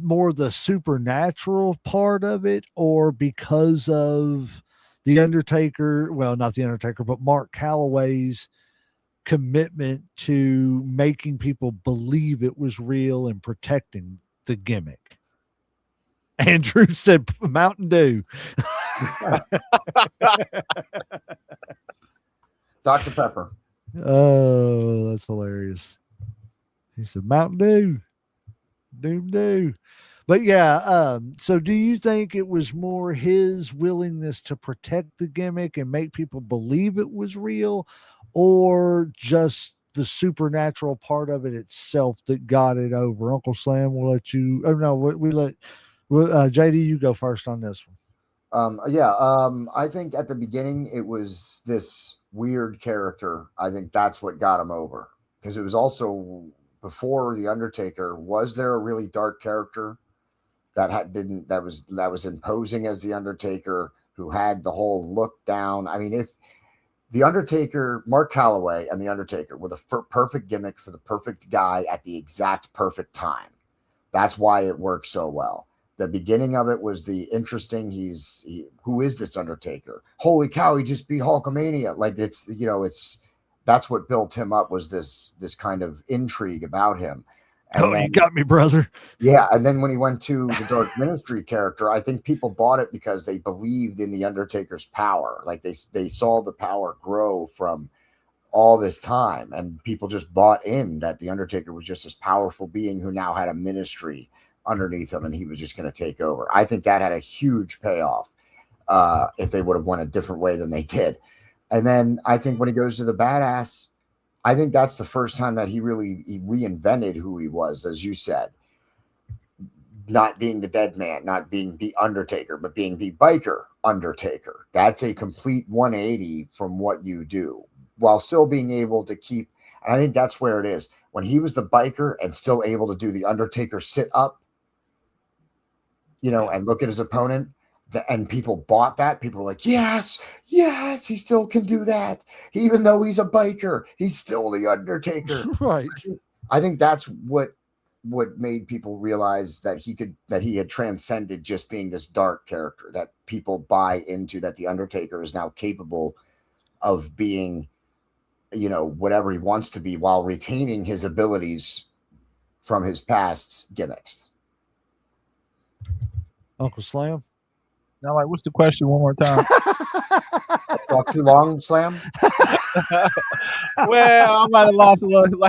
more the supernatural part of it, or because of the Undertaker, well, not the Undertaker, but Mark Calloway's commitment to making people believe it was real and protecting the gimmick? Andrew said Mountain Dew. Dr. Pepper. Oh, that's hilarious. He said Mountain Dew. Doom. But yeah, so do you think it was more his willingness to protect the gimmick and make people believe it was real, or just the supernatural part of it itself that got it over? Uncle Sam, we'll let you. Oh no, we let JD, you go first on this one. Yeah, I think at the beginning it was this weird character. I think that's what got him over because it was also before the Undertaker. Was there a really dark character that had didn't that was imposing as the Undertaker, who had the whole look down? I mean, if the Undertaker, Mark Calloway, and the Undertaker were the perfect gimmick for the perfect guy at the exact perfect time. That's why it worked so well. The beginning of it was the interesting. Who is this Undertaker? Holy cow! He just beat Hulkamania. Like it's that's what built him up, was this kind of intrigue about him. And Oh, you then got me, brother. yeah, and then when he went to the Dark Ministry character, I think people bought it because they believed in the Undertaker's power. Like they saw the power grow from all this time, and people just bought in that the Undertaker was just this powerful being who now had a ministry underneath him, and he was just going to take over. I think that had a huge payoff if they would have went a different way than they did. And then I think when he goes to the badass, I think that's the first time that he reinvented who he was, as you said, not being the dead man, not being the Undertaker, but being the biker Undertaker. That's a complete 180 from what you do, while still being able to keep. And I think that's where it is. When he was the biker and still able to do the Undertaker sit up, and look at his opponent, and people bought that. People were like, yes, he still can do that. Even though he's a biker, he's still the Undertaker. Right. I think that's what made people realize that he had transcended just being this dark character that people buy into, that the Undertaker is now capable of being, whatever he wants to be, while retaining his abilities from his past gimmicks. Uncle Slam. Now, like, what's the question one more time? Talk too long, Slam? Well, I might have lost a little.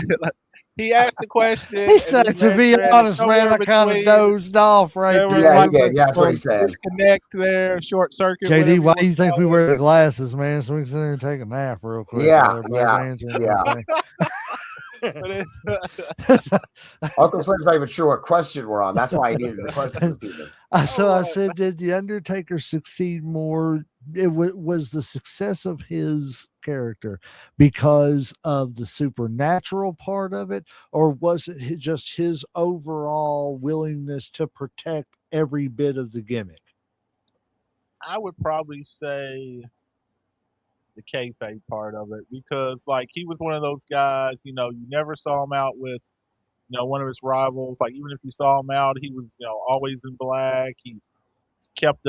He asked the question. He said, to be honest, man, I kind of dozed off right there. Yeah, that's what he said. Disconnect there, short circuit. JD, why do you think we wear the glasses, man? So we can sit there and take a nap real quick. Yeah. Uncle Slim's not even sure what question we're on. That's why he needed the question repeated. So I said, did the Undertaker succeed more? It was the success of his character because of the supernatural part of it, or was it just his overall willingness to protect every bit of the gimmick? I would probably say the kayfabe part of it, because like he was one of those guys, you never saw him out with, one of his rivals. Like even if you saw him out, he was, always in black. He kept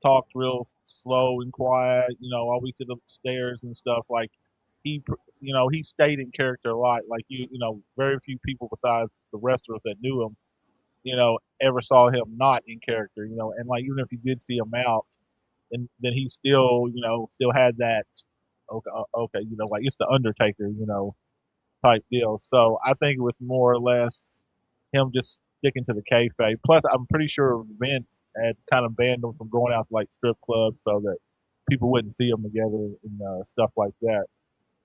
talked real slow and quiet, always to the stairs and stuff. Like he stayed in character a lot. Like very few people besides the wrestlers that knew him, ever saw him not in character, and like even if you did see him out, and then he still, still had that, okay, like it's the Undertaker, type deal. So I think it was more or less him just sticking to the kayfabe. Plus, I'm pretty sure Vince had kind of banned them from going out to like strip clubs so that people wouldn't see them together and stuff like that.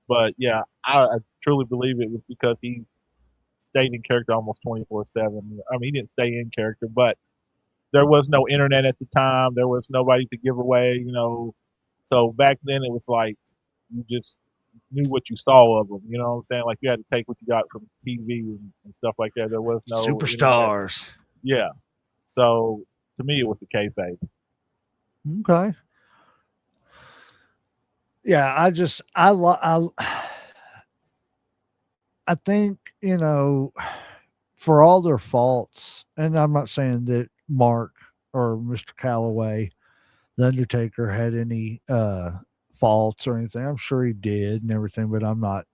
But yeah, I truly believe it was because he stayed in character almost 24/7. I mean, he didn't stay in character, but there was no internet at the time. There was nobody to give away. So back then it was like you just knew what you saw of them. You know what I'm saying? Like you had to take what you got from TV and stuff like that. There was no superstars. Internet. Yeah. So to me, it was the kayfabe. Okay. Yeah, I think, for all their faults, and I'm not saying that Mark or Mr. Calloway, the Undertaker, had any faults or anything. I'm sure he did and everything, but I'm not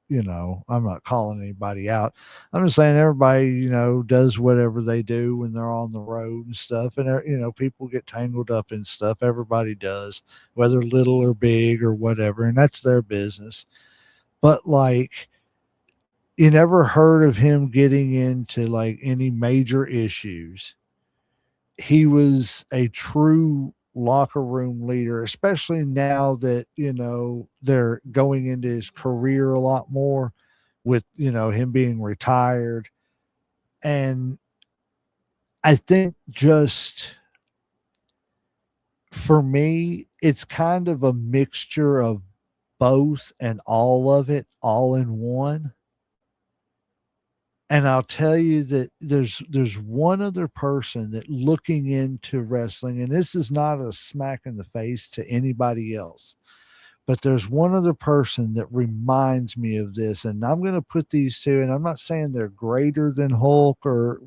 calling anybody out. I'm just saying everybody, does whatever they do when they're on the road and stuff. And, people get tangled up in stuff. Everybody does, whether little or big or whatever. And that's their business. But like, you never heard of him getting into like any major issues he was a true locker room leader, especially now that, they're going into his career a lot more with, him being retired. And I think just for me, it's kind of a mixture of both and all of it all in one. And I'll tell you that there's one other person that looking into wrestling, and this is not a smack in the face to anybody else, but there's one other person that reminds me of this. And I'm going to put these two, and I'm not saying they're greater than Hulk or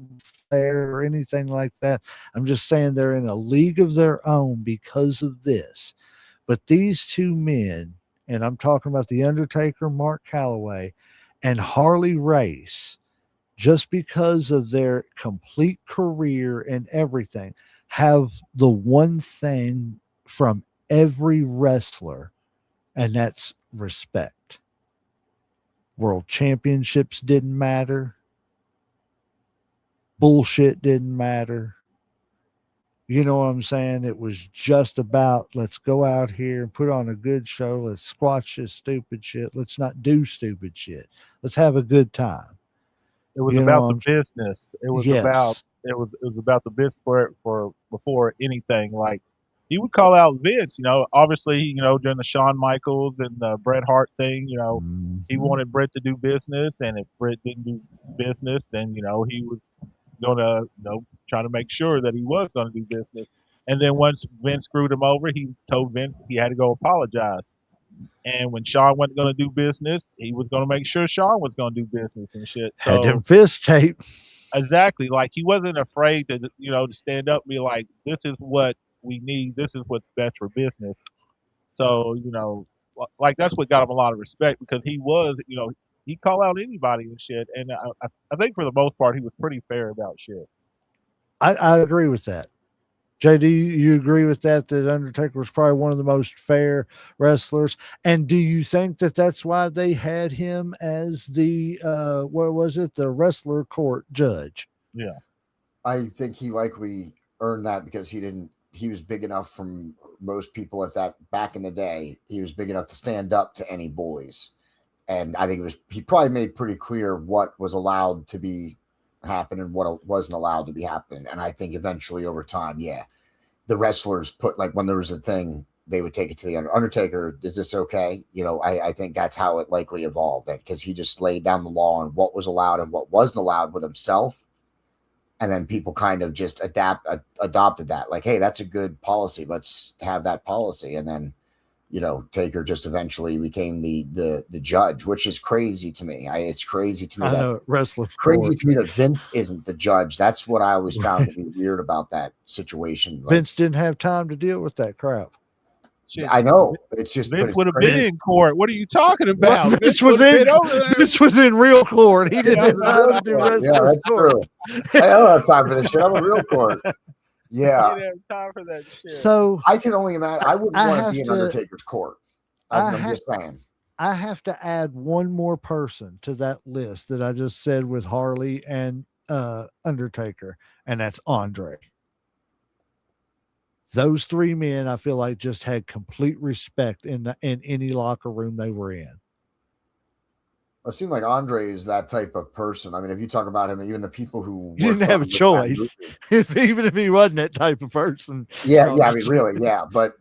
Flair or anything like that. I'm just saying they're in a league of their own because of this. But these two men, and I'm talking about The Undertaker, Mark Calloway, and Harley Race, just because of their complete career and everything, have the one thing from every wrestler, and that's respect. World championships didn't matter. Bullshit didn't matter. You know what I'm saying? It was just about, let's go out here and put on a good show. Let's squash this stupid shit. Let's not do stupid shit. Let's have a good time. It was You know about what the I'm business. Yes. It was about the business for before anything. Like he would call out Vince. Obviously, during the Shawn Michaels and the Bret Hart thing, he Mhm. wanted Bret to do business, and if Bret didn't do business, then he was gonna try to make sure that he was gonna do business. And then once Vince screwed him over, he told Vince he had to go apologize. And when Shawn wasn't going to do business, he was going to make sure Shawn was going to do business and shit. Had them So fist tape. exactly, like he wasn't afraid to to stand up and be like, "This is what we need. This is what's best for business." So like that's what got him a lot of respect because he was he call out anybody and shit. And I think for the most part he was pretty fair about shit. I agree with that. JD, you agree with that? That Undertaker was probably one of the most fair wrestlers, and do you think that that's why they had him as the what was it, the wrestler court judge? Yeah, I think he likely earned that because he was big enough from most people at that back in the day. He was big enough to stand up to any bullies. And I think he probably made pretty clear what was allowed to be happen and what wasn't allowed to be happening. And I think eventually over time, yeah, the wrestlers put like when there was a thing, they would take it to the Undertaker. Is this okay? I think that's how it likely evolved. That because he just laid down the law on what was allowed and what wasn't allowed with himself, and then people kind of just adopted that. Like, hey, that's a good policy. Let's have that policy. And then Taker just eventually became the judge, which is crazy to me. It's crazy to me I that know wrestler crazy court. to me that Vince isn't the judge. That's what I always found to be weird about that situation. Like, Vince didn't have time to deal with that crap. shit. I know it's just, but Vince it's would have been crazy. in court. What are you talking Well, about? Vince Vince was would have in been over there. Vince was in real court. He didn't Yeah, have time to do Yeah, wrestler that's court. true. I don't have time for this shit. I'm a real court. he Yeah, didn't have time for that shit. So I can only imagine. I wouldn't I want to have be in to Undertaker's court. I I'm ha- just saying. I have to add one more person to that list that I just said with Harley and Undertaker, and that's Andre. Those three men, I feel like, just had complete respect in any locker room they were in. It seemed like Andre is that type of person. I mean, if you talk about him, even the people who You didn't worked have a on that choice, movie, even if he wasn't that type of person. yeah, No, I'm yeah. I just mean, kidding. really, yeah. But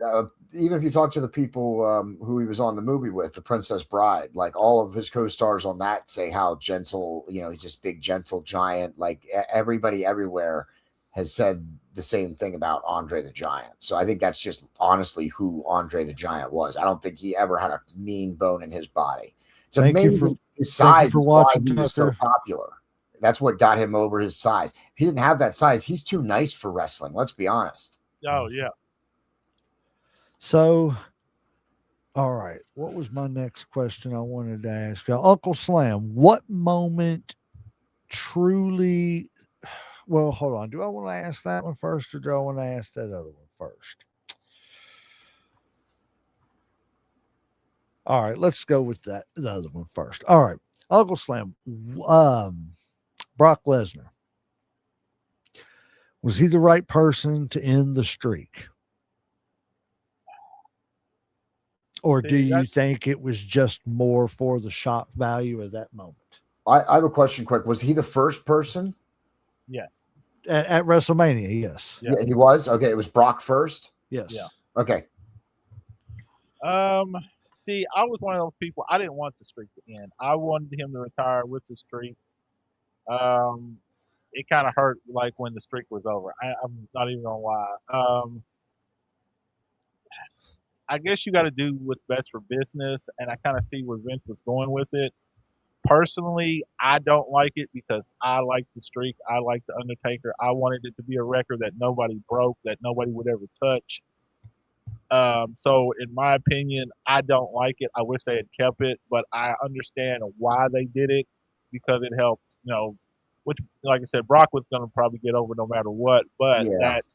even if you talk to the people who he was on the movie with, The Princess Bride, like all of his co-stars on that say how gentle, he's just big, gentle giant. Like everybody everywhere has said the same thing about Andre the Giant. So I think that's just honestly who Andre the Giant was. I don't think he ever had a mean bone in his body. It's Thank you for amazing his thank you size for is why watching, he was so Tucker. popular. That's what got him over his size. If he didn't have that size, he's too nice for wrestling. Let's be honest. Oh yeah. So, all right, what was my next question I wanted to ask you? Uncle Slam, what moment truly well, hold on. Do I want to ask that one first or do I want to ask that other one first? All right, let's go with the other one first. All right. Uncle Slam, Brock Lesnar. Was he the right person to end the streak? Or do See, you that's think it was just more for the shock value of that moment? I have a question quick. Was he the first person? yes, At WrestleMania, yes. yeah, Yeah, he was. Okay, it was Brock first. yeah. Yes. Okay. Um, See, I was one of those people. I didn't want the streak to end. I wanted him to retire with the streak. Um, it kind of hurt like when the streak was over. I'm not even gonna lie. I guess you got to do what's best for business, and I kind of see where Vince was going with it. Personally, I don't like it because I like the streak. I like the Undertaker. I wanted it to be a record that nobody broke, that nobody would ever touch. So, in my opinion, I don't like it. I wish they had kept it, but I understand why they did it because it helped. Which, like I said, Brock was going to probably get over no matter what, but Yeah. that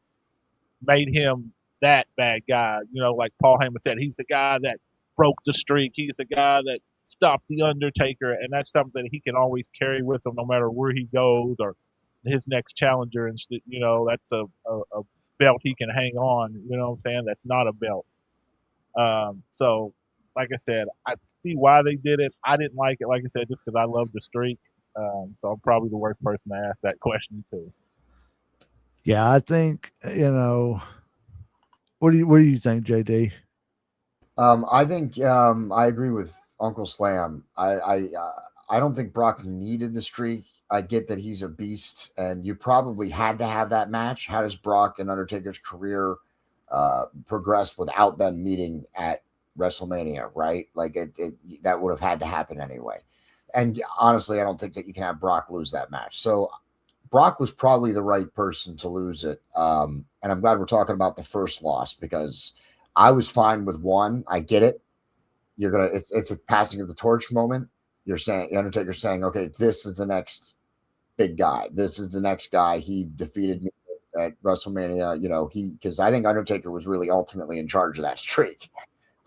made him that bad guy. Like Paul Heyman said, he's the guy that broke the streak. He's the guy that stopped the Undertaker, and that's something he can always carry with him no matter where he goes or his next challenger. And that's a belt he can hang on. You know what I'm saying? That's not a belt. So, like I said, I see why they did it. I didn't like it, like I said, just because I love the streak. So I'm probably the worst person to ask that question to. Yeah, I think, what do you think, JD? I think I agree with Uncle Slam. I don't think Brock needed the streak. I get that he's a beast, and you probably had to have that match. How does Brock and Undertaker's career progress without them meeting at WrestleMania? Right, like it that would have had to happen anyway. And honestly, I don't think that you can have Brock lose that match. So Brock was probably the right person to lose it. And I'm glad we're talking about the first loss because I was fine with one. I get it. It's a passing of the torch moment. You're saying Undertaker's saying, okay, this is the next big guy. This is the next guy. He defeated me at WrestleMania. Because I think Undertaker was really ultimately in charge of that streak.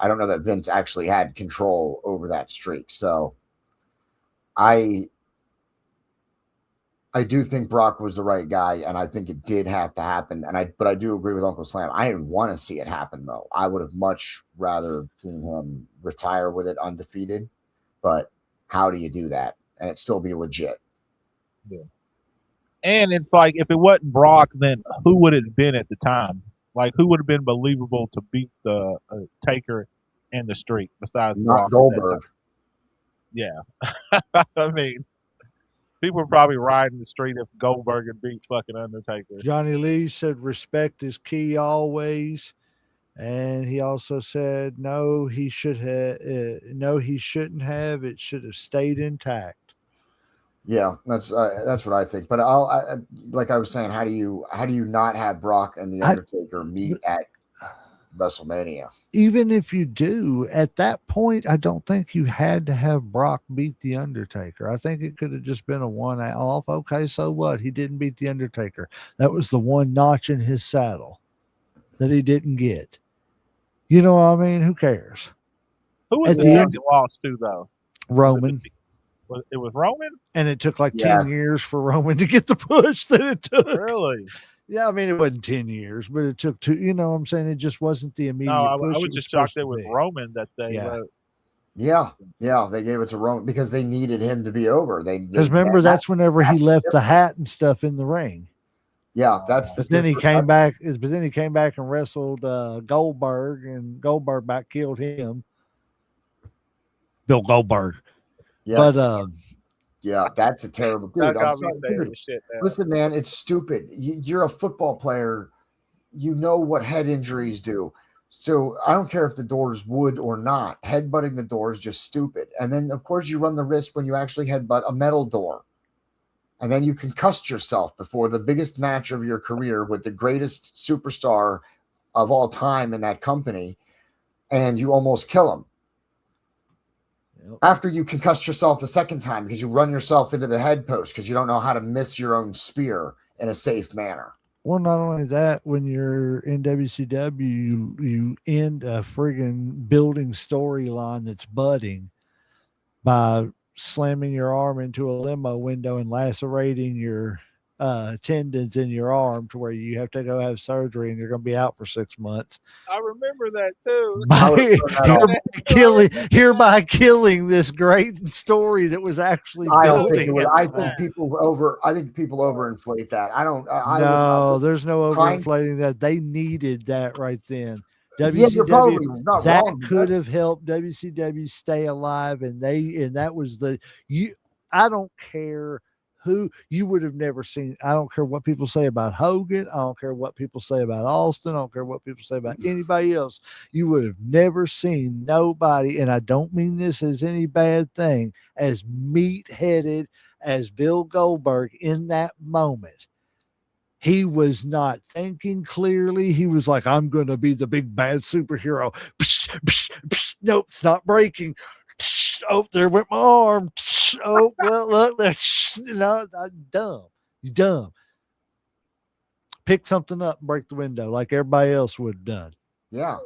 I don't know that Vince actually had control over that streak. So I do think Brock was the right guy, and I think it did have to happen. But I do agree with Uncle Slam. I didn't want to see it happen though. I would have much rather seen him retire with it undefeated. But how do you do that and it still be legit? Yeah. And it's like if it wasn't Brock, then who would it have been at the time? Like who would have been believable to beat the Taker in the streak besides Not Brock at that Goldberg. time? Yeah, I mean, people were probably riding the street if Goldberg had beat fucking Undertaker. Johnny Lee said respect is key always. And he also said no, he should have no, he shouldn't have. It should have stayed intact. Yeah, that's what I think. But like I was saying, how do you not have Brock and the I, Undertaker meet at WrestleMania? even if you do, at that point, I don't think you had to have Brock beat the Undertaker. I think it could have just been a one off. Okay, so what? He didn't beat the Undertaker. That was the one notch in his saddle that he didn't get. You know what I mean? Who cares? Who was At the the second end, loss to though? Roman. It was Roman? And it took like Yeah. 10 years for Roman to get the push that it took. Really? Yeah, I mean, it wasn't 10 years, but it took two. You know what I'm saying? It just wasn't the No, immediate push. I it was was just supposed shocked it to was be. Roman that they Yeah. wrote. Yeah, they gave it to Roman because they needed him to be over. Because remember, that's whenever he left the hat and stuff in the ring. Yeah, that's the But then he difference. came back. But then he came back and wrestled Goldberg, and Goldberg back killed him. Bill Goldberg. Yeah, But yeah, that's a terrible dude. That I'm got me sorry, saying dude. this shit now. Listen, man, it's stupid. You're a football player. You know what head injuries do. So I don't care if the door is wood or not. Headbutting the door is just stupid. And then, of course, you run the risk when you actually headbutt a metal door. And then you concussed yourself before the biggest match of your career with the greatest superstar of all time in that company, and you almost kill him. Yep. After you concussed yourself the second time because you run yourself into the head post because you don't know how to miss your own spear in a safe manner. well, not only that, when you're in WCW, you end a friggin' building storyline that's budding by slamming your arm into a limo window and lacerating your tendons in your arm to where you have to go have surgery and you're going to be out for 6 months. I remember that too. I would have By turned that off. hereby killing this great story that was actually I don't think it building would. at I the think time. people overinflate that. I don't. I would. No, there's no Trying. overinflating that. They needed that right then. Yeah, you're WCW, probably not that wrong. could have helped WCW stay alive, and that was the you. I don't care who you would have never seen. I don't care what people say about Hogan. I don't care what people say about Austin. I don't care what people say about anybody else. You would have never seen nobody, and I don't mean this as any bad thing, as meat headed as Bill Goldberg in that moment. He was not thinking clearly. He was like, I'm going to be the big bad superhero. Psh, psh, psh. Nope, it's not breaking. Oh, there went my arm. Oh, well, look, there. No, dumb. You dumb. Pick something up and break the window like everybody else would have done. Yeah.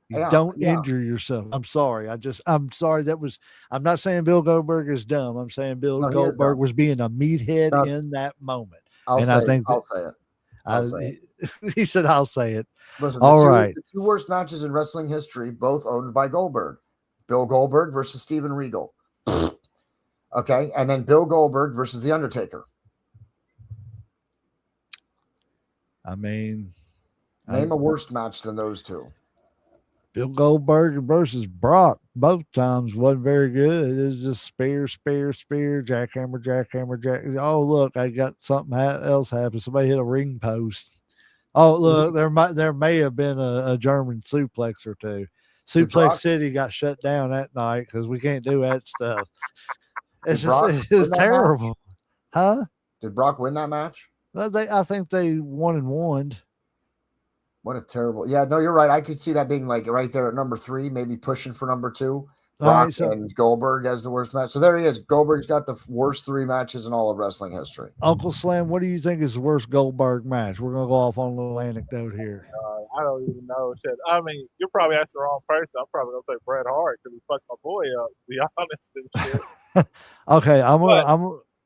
You Yeah, don't yeah. injure yourself. I'm sorry. I'm sorry. I'm not saying Bill Goldberg is dumb. I'm saying Bill No, he is Goldberg dumb. was being a meathead No, in that moment. I'll And say. I think that I'll say it. I'll say it. he said, I'll say it. Listen, All right. the two worst matches in wrestling history, both owned by Goldberg. Bill Goldberg versus Steven Regal. Okay, and then Bill Goldberg versus The Undertaker. I mean, Name a worse match than those two. Bill Goldberg versus Brock both times wasn't very good. It was just spear, jackhammer, jack. Oh, look, I got something else happen. Somebody hit a ring post. Oh, look, there may have been a German suplex or two. Suplex City got shut down that night because we can't do that stuff. It's terrible, huh? Did Brock win that match? Well, I think they won and won. What a terrible. Yeah, no, you're right. I could see that being like right there at number 3, maybe pushing for number 2. Brock and Goldberg as the worst match. So there he is. Goldberg's got the worst 3 matches in all of wrestling history. Uncle Slam, what do you think is the worst Goldberg match? We're gonna go off on a little anecdote here. I don't even know. Shit. I mean, you're probably asking the wrong person. I'm probably gonna say Bret Hart because he fucked my boy up. To be honest and shit. Okay,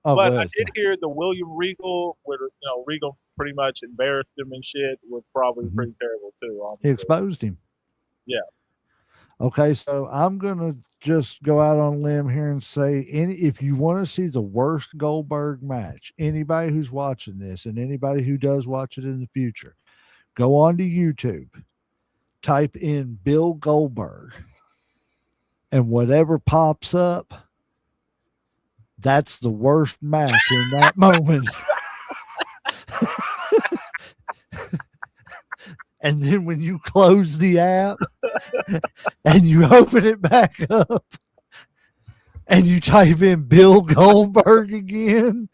but I did hear the William Regal, where Regal pretty much embarrassed him and shit, was probably pretty terrible too. Honestly. He exposed him. Yeah. Okay, so I'm gonna just go out on a limb here and say, if you want to see the worst Goldberg match, anybody who's watching this and anybody who does watch it in the future, go on to YouTube, type in Bill Goldberg, and whatever pops up, that's the worst match in that moment. And then when you close the app and you open it back up and you type in Bill Goldberg again,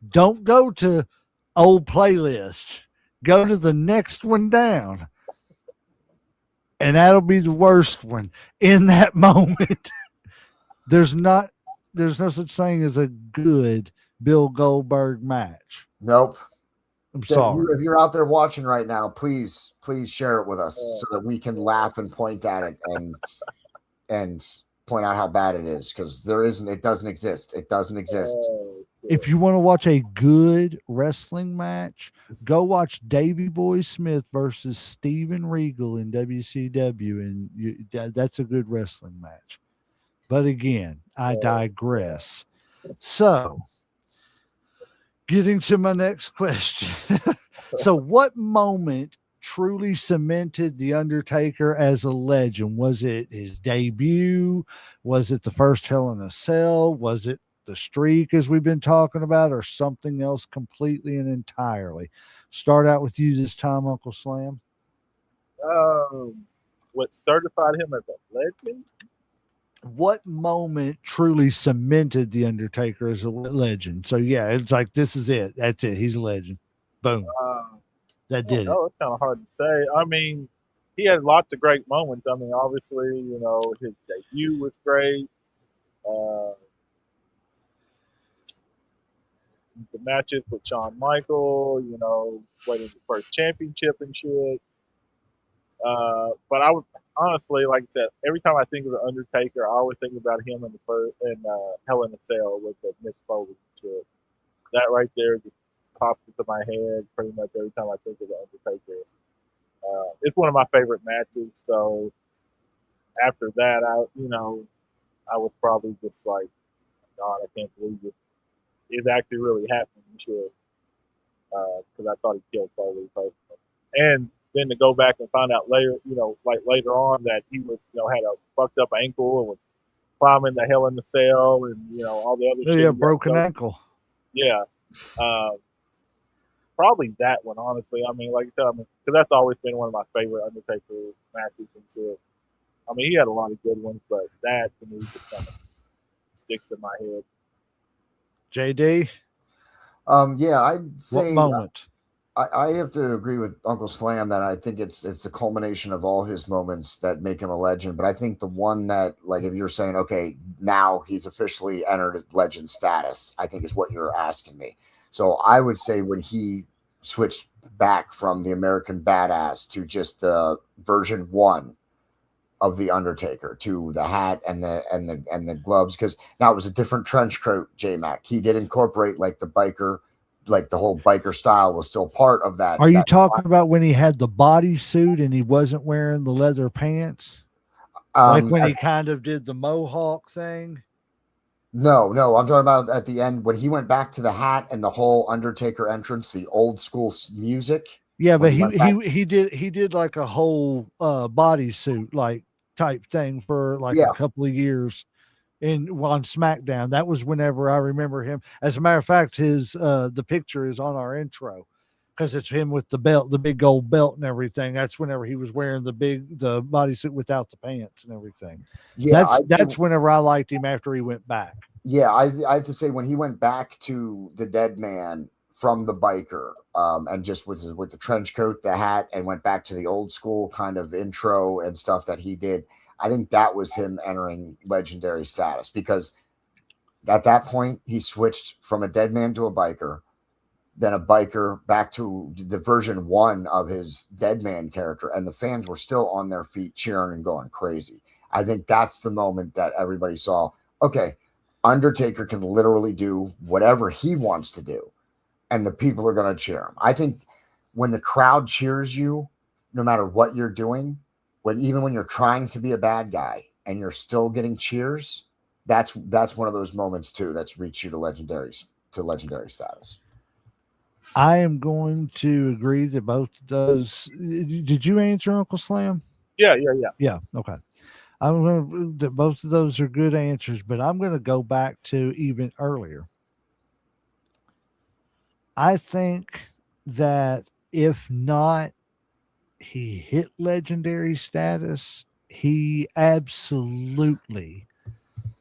don't go to old playlists. Go to the next one down. And that'll be the worst one in that moment. There's no such thing as a good Bill Goldberg match. Nope. I'm sorry. If you're out there watching right now, please share it with us so that we can laugh and point at it and point out how bad it is, because it doesn't exist. It doesn't exist. If you want to watch a good wrestling match, go watch Davey Boy Smith versus Steven Regal in WCW, and that's a good wrestling match. But again, I digress. So, getting to my next question. So, what moment truly cemented The Undertaker as a legend? Was it his debut? Was it the first Hell in a Cell? Was it the streak, as we've been talking about, or something else completely and entirely? Start out with you this time, Uncle Slam. What certified him as a legend? What moment truly cemented The Undertaker as a legend? So yeah, it's like, this is it. That's it. He's a legend. Boom. That did it. Oh, it's kind of hard to say. I mean, he had lots of great moments. I mean, obviously, his debut was great. The matches with Shawn Michael, winning the first championship and shit. But I would honestly, like I said, every time I think of the Undertaker, I always think about him in Hell in a Cell with the Mick Foley shit. That right there just pops into my head pretty much every time I think of the Undertaker. It's one of my favorite matches. So after that, I was probably just like, God, I can't believe it. It's actually really happening. You should, because I thought he killed Foley personally. And then to go back and find out later, like later on that he was, had a fucked up ankle and was climbing the Hell in the Cell and all the other shit. Yeah, broken ankle. Yeah, um, probably that one. Honestly, I mean, like I said, because that's always been one of my favorite Undertaker matches and shit. I mean, he had a lot of good ones, but that to me just kind of sticks in my head. JD, Yeah, I'd what say moment? I have to agree with Uncle Slam that I think it's the culmination of all his moments that make him a legend. But I think the one that, like, if you're saying, okay, now he's officially entered legend status, I think is what you're asking me. So I would say when he switched back from the American Badass to just the version one of the Undertaker, to the hat and the gloves, because now it was a different trench coat. J Mac, he did incorporate like the biker, like the whole biker style was still part of that. Are you That talking about when he had the bodysuit and he wasn't wearing the leather pants? Like when he kind of did the mohawk thing? No, I'm talking about at the end when he went back to the hat and the whole Undertaker entrance, the old school music. Yeah, but When he did like a whole bodysuit like type thing for like Yeah. a couple of years on SmackDown. That was whenever I remember him. As a matter of fact, his the picture is on our intro because it's him with the belt, the big gold belt and everything. That's whenever he was wearing the bodysuit without the pants and everything. Yeah, That's whenever I liked him after he went back. Yeah, I have to say when he went back to the dead man from the biker, and just with the trench coat, the hat, and went back to the old school kind of intro and stuff that he did, I think that was him entering legendary status, because at that point he switched from a dead man to a biker, then a biker back to the version one of his dead man character, and the fans were still on their feet cheering and going crazy. I think that's the moment that everybody saw, okay, Undertaker can literally do whatever he wants to do, and the people are going to cheer him. I think when the crowd cheers you, no matter what you're doing, even when you're trying to be a bad guy and you're still getting cheers, that's one of those moments too that's reached you to legendary status. I am going to agree that both of those. Did you answer Uncle Slam? Yeah. Yeah. Okay. I'm going to. Both of those are good answers, but I'm going to go back to even earlier. I think that if not, he hit legendary status. He absolutely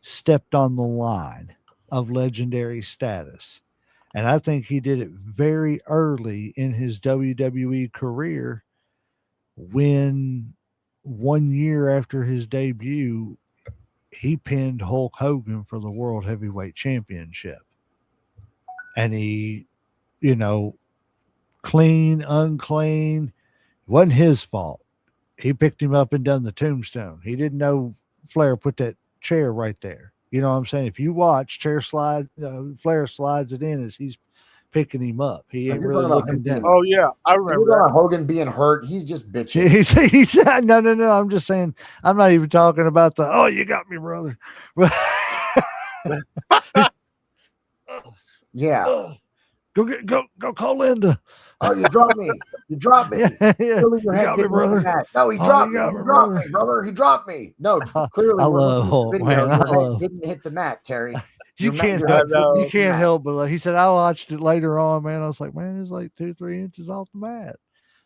stepped on the line of legendary status. And I think he did it very early in his WWE career when 1 year after his debut, he pinned Hulk Hogan for the World Heavyweight Championship. And he, clean, unclean, wasn't his fault. He picked him up and done the tombstone. He didn't know Flair put that chair right there. You know what I'm saying? If you watch, Flair slides it in as he's picking him up. He ain't really looking down. Oh yeah, I remember that. Hogan being hurt. He's just bitching. He said, no. I'm just saying. I'm not even talking about the. Oh, you got me, brother. Yeah. Go call Linda. Oh, you dropped me. You dropped me. Yeah. You got me, brother. No, he dropped me. He dropped me, brother. He dropped me. No, clearly, I love Hulk, man. I love. Didn't hit the mat, Terry. You can't help but he said I watched it later on, man. I was like, man, it's like 2-3 inches off the mat.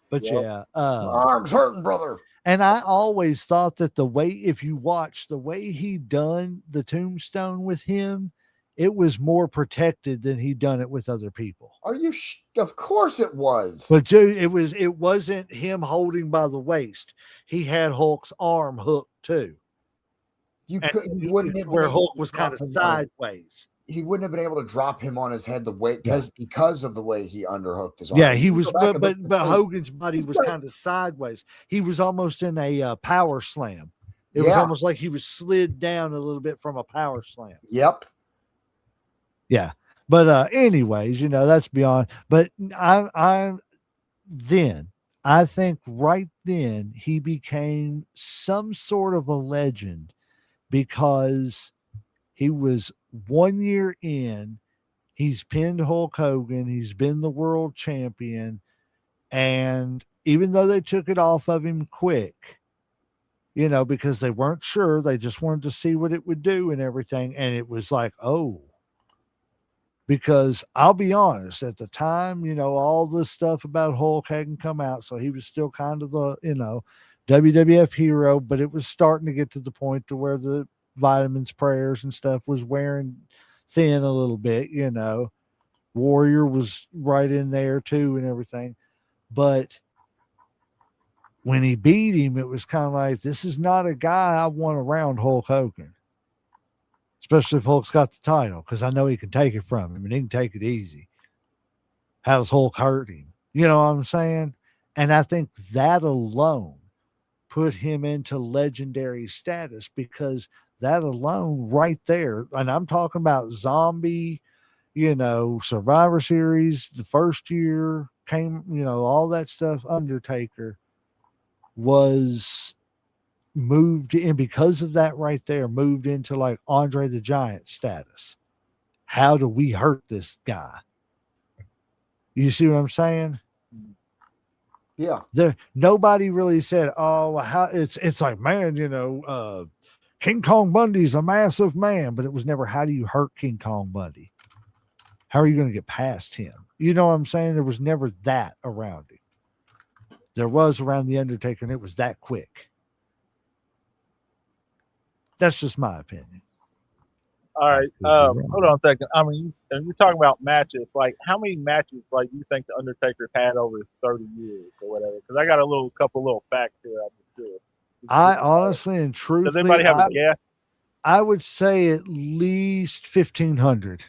But yeah, my arm's hurting, brother. And I always thought that if you watch the way he done the tombstone with him, it was more protected than he done it with other people. Are you? Of course it was. But dude, it wasn't him holding by the waist. He had Hulk's arm hooked too. You wouldn't have where Hulk was kind of sideways. He wouldn't have been able to drop him on his head the way because of the way he underhooked his arm. Yeah, he was, but Hogan's body was kind of sideways. He was almost in a power slam. It was almost like he was slid down a little bit from a power slam. Yep. Yeah, But anyways, that's beyond. But I then I think right then he became some sort of a legend because he was 1 year in. He's pinned Hulk Hogan. He's been the world champion. And even though they took it off of him quick, because they weren't sure, they just wanted to see what it would do and everything. And it was like, oh, because I'll be honest, at the time, all this stuff about Hulk hadn't come out. So he was still kind of the, WWF hero, but it was starting to get to the point to where the vitamins, prayers, and stuff was wearing thin a little bit, Warrior was right in there too and everything. But when he beat him, it was kind of like, this is not a guy I want around Hulk Hogan, especially if Hulk's got the title, because I know he can take it from him and he can take it easy. How does Hulk hurt him? You know what I'm saying? And I think that alone put him into legendary status, because that alone right there, and I'm talking about Zombie, Survivor Series, the first year came, all that stuff, Undertaker was moved in because of that right there, moved into like Andre the Giant status. How do we hurt this guy? You see what I'm saying? Yeah. Nobody really said, oh, how it's like, man, King Kong Bundy's a massive man, but it was never, how do you hurt King Kong Bundy? How are you going to get past him? You know what I'm saying? There was never that around him. There was around the Undertaker, and it was that quick. That's just my opinion. All right, hold on a second. I mean, you're talking about matches. Like, how many matches, like, you think the Undertaker's had over 30 years or whatever? Because I got a couple little facts here. I'm sure. I honestly and truthfully, does anybody have a guess? I would say at least 1,500.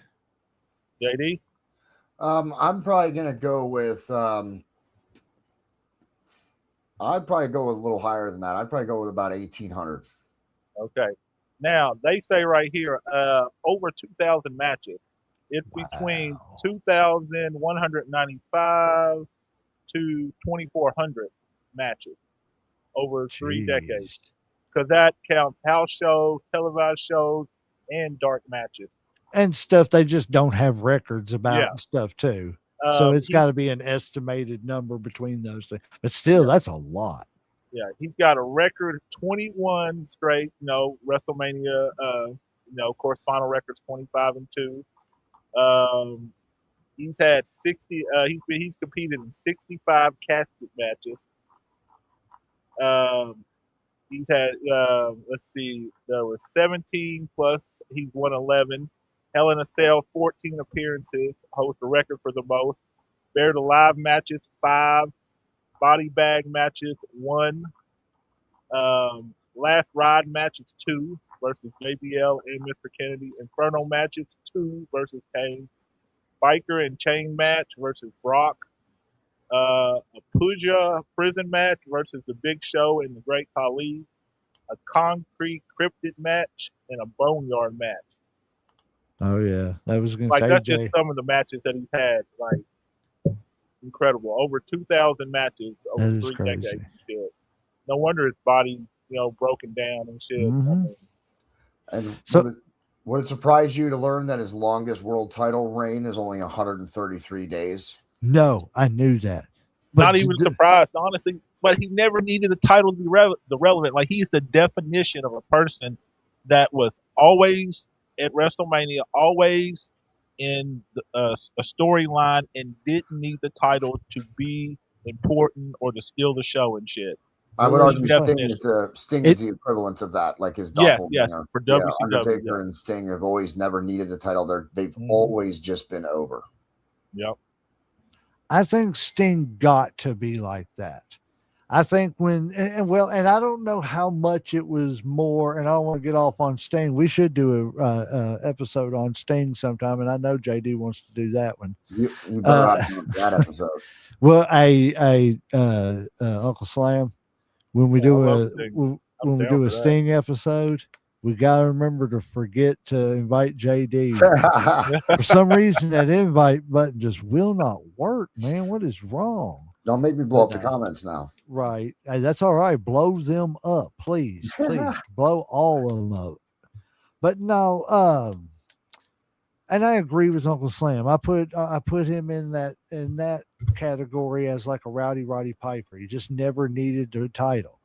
JD? I'm probably gonna go with. I'd probably go a little higher than that. I'd probably go with about 1,800. Okay. Now, they say right here, over 2,000 matches. It's between 2,195 to 2,400 matches over 3 decades. Because that counts house shows, televised shows, and dark matches. And stuff they just don't have records about and stuff too. So it's got to be an estimated number between those things. But still, that's a lot. Yeah, he's got a record 21 straight, WrestleMania, of course, final record's 25-2. He's had 60, he's competed in 65 casket matches. He's had, let's see, there were 17 plus, he's won 11. Hell in a Cell, 14 appearances, holds the record for the most. Buried Alive matches, 5. Body bag matches, 1. Last ride matches, 2 versus JBL and Mr. Kennedy. Inferno matches, 2 versus Kane. Biker and chain match versus Brock. A Pooja prison match versus the Big Show and the Great Khali. A concrete cryptid match and a boneyard match. Oh yeah, that was going to like say that's Jay. just some of the matches that he's had. Like incredible, over 2,000 matches over That is 3 crazy. decades. And shit. No wonder his body, broken down and shit. Mhm. I mean, And So- would it surprise you to learn that his longest world title reign is only 133 days? No, I knew that. But not even surprised, honestly. But he never needed the title to be relevant. Like he's the definition of a person that was always at WrestleMania, always in a storyline, and didn't need the title to be important or to steal the show and shit. I would Well, argue Sting is the equivalent of that, like his Yes, doppelganger. for WCW. Undertaker and Sting have always never needed the title. They've always just been over. Yep. I think Sting got to be like that. I think when and I don't know how much it was more, and I don't want to get off on Sting. We should do a episode on Sting sometime, and I know JD wants to do that one. You better not do that episode. Well, Uncle Slam, when we do a Sting episode, we got to remember to forget to invite JD. For some reason, that invite button just will not work, man. What is wrong? Don't make me blow But up the no, comments now. right. Hey, that's all right. Blow them up, please. Please blow all of them up. But no, and I agree with Uncle Slam. I put him in that category as like a Rowdy Roddy Piper. He just never needed the title.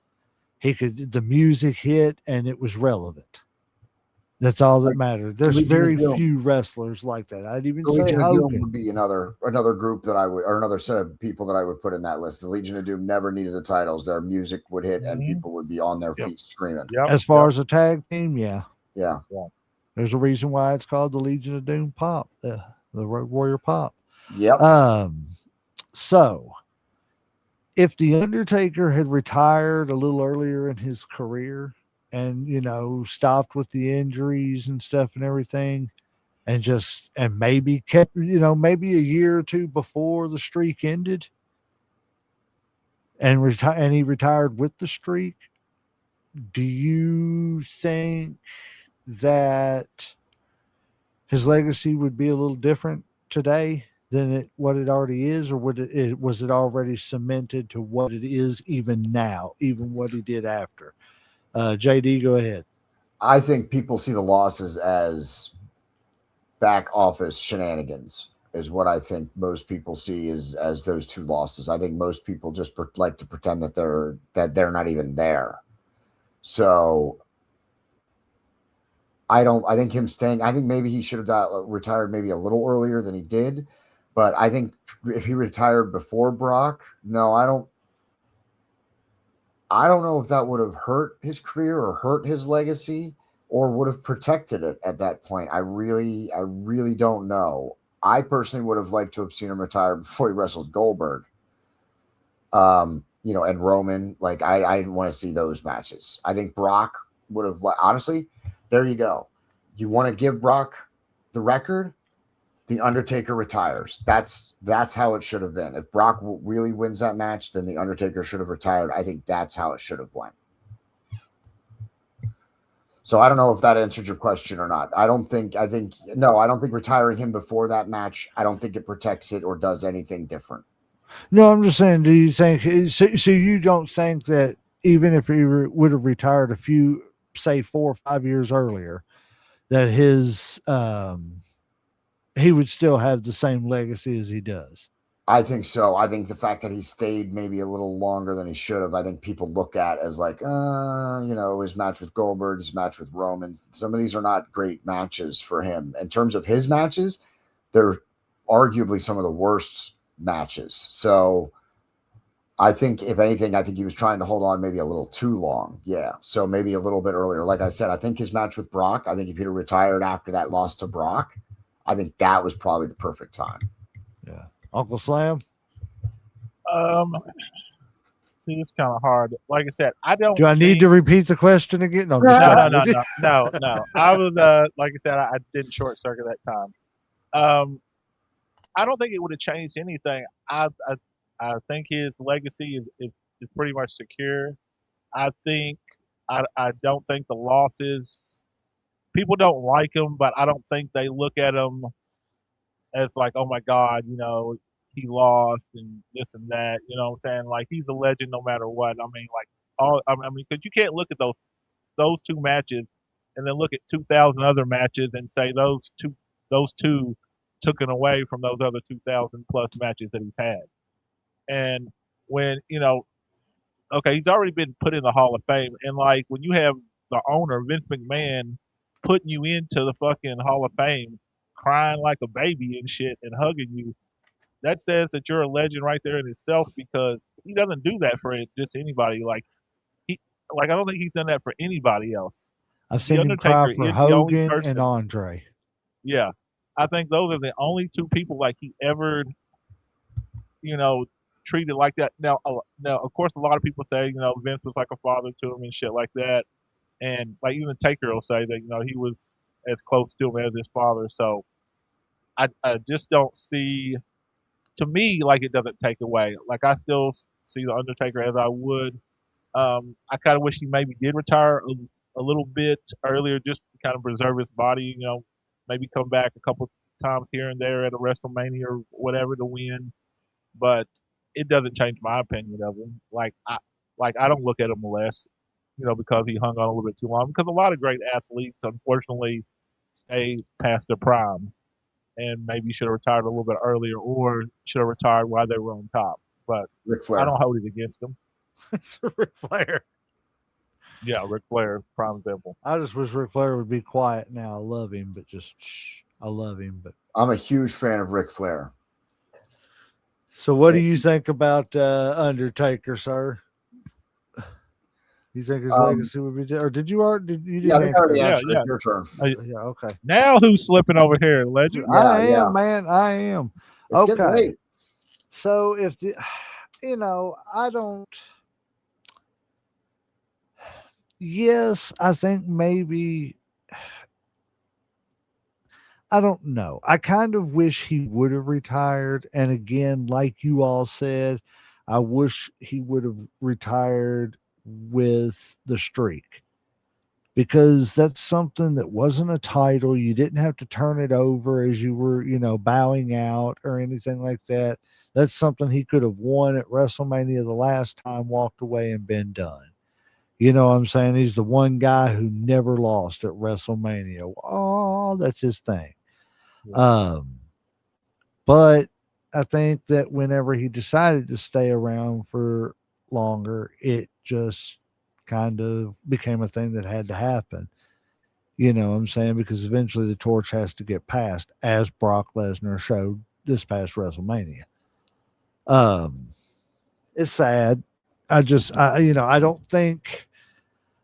The music hit and it was relevant. That's all that Like mattered. the There's Legion of very Doom. few wrestlers like that. I'd even The say Legion of Doom Hogan. would be another group that I would, or another set of people that I would put in that list. The Legion of Doom never needed the titles. Their music would hit and Hmm. people would be on their Yep. feet screaming. Yep. As far Yep. as a tag team, yeah, Yeah. Yeah. there's a reason why it's called the Legion of Doom Pop, the Road Warrior Pop. Yep. Um, so if the Undertaker had retired a little earlier in his career and stopped with the injuries and stuff and everything, and maybe kept maybe a year or two before the streak ended and he retired with the streak, do you think that his legacy would be a little different today than what it already is, or was it already cemented to what it is even now, even what he did after? JD, go ahead. I think people see the losses as back office shenanigans is what I think most people see as those two losses. I think most people just like to pretend that they're not even there. So I think him staying. I think maybe he should have retired maybe a little earlier than he did. But I think if he retired before Brock, no, I don't. I don't know if that would have hurt his career or hurt his legacy or would have protected it at that point. I really don't know. I personally would have liked to have seen him retire before he wrestled Goldberg. And Roman. Like I didn't want to see those matches. I think Brock would have honestly, there you go. You want to give Brock the record? The Undertaker retires. That's how it should have been. If Brock really wins that match, then the Undertaker should have retired. I think that's how it should have went. So I don't know if that answered your question or not. I don't think. I think no. I don't think retiring him before that match. I don't think it protects it or does anything different. No, I'm just saying. Do you think so? You don't think that even if he would have retired a few, say, 4 or 5 years earlier, that he would still have the same legacy as he does? I think so. I think the fact that he stayed maybe a little longer than he should have, I think people look at as like, his match with Goldberg, his match with Roman. Some of these are not great matches for him. In terms of his matches, they're arguably some of the worst matches. So I think, if anything, I think he was trying to hold on maybe a little too long. Yeah. So maybe a little bit earlier. Like I said, I think his match with Brock, I think if he'd have retired after that loss to Brock, I think that was probably the perfect time. Yeah, Uncle Slam. Um. See, it's kind of hard. Like I said, I don't Do I need to think. repeat the question again? No, I'm just No, no, fucking no, with you. no, no, no. I was like I said, I didn't short circuit that time. Um. I don't think it would have changed anything. I think his legacy is pretty much secure. I think I don't think the losses. People don't like him, but I don't think they look at him as like, oh my God, he lost and this and that. You know what I'm saying? Like he's a legend no matter what. I mean, like I mean, because you can't look at those two matches and then look at 2,000 other matches and say those two taken away from those other 2,000 plus matches that he's had. And when okay, he's already been put in the Hall of Fame, and like when you have the owner Vince McMahon putting you into the fucking Hall of Fame, crying like a baby and shit, and hugging you, that says that you're a legend right there in itself because he doesn't do that for just anybody. He, like I don't think he's done that for anybody else. I've The seen him cry Undertaker for is the only Hogan and person. Andre. Yeah, I think those are the only two people like he ever, you know, treated like that. Now, of course, a lot of people say, Vince was like a father to him and shit like that, and like even Taker will say that he was as close to him as his father. So I just don't see. To me, like it doesn't take away. Like I still see the Undertaker as I would. I kind of wish he maybe did retire a little bit earlier just to kind of preserve his body. Maybe come back a couple times here and there at a WrestleMania or whatever to win. But it doesn't change my opinion of him. I don't look at him less, because he hung on a little bit too long. Because a lot of great athletes, unfortunately, stay past their prime and maybe should have retired a little bit earlier or should have retired while they were on top. But Ric I Flair. don't hold it against them. It's Ric Flair. Yeah, Ric Flair, prime example. I just wish Ric Flair would be quiet now. I love him, but just shh. I love him, but I'm a huge fan of Ric Flair. so what do you think about Undertaker, sir? You think his legacy would be, or did you already? You Yeah, didn't I already Yeah, answered yeah. it. Your turn. Yeah, okay. Now who's slipping over here, legend? Yeah, I am, yeah. man. I am. It's getting Okay. late. So if the, I don't. Yes, I think maybe. I don't know. I kind of wish he would have retired. And again, like you all said, I wish he would have retired with the streak because that's something that wasn't a title. You didn't have to turn it over as you were, bowing out or anything like that. That's something he could have won at WrestleMania the last time, walked away, and been done. You know what I'm saying? He's the one guy who never lost at WrestleMania. Oh, that's his thing. Um, but I think that whenever he decided to stay around for longer, it just kind of became a thing that had to happen. You know what I'm saying? Because eventually the torch has to get passed, as Brock Lesnar showed this past WrestleMania. Um, it's sad. I don't think,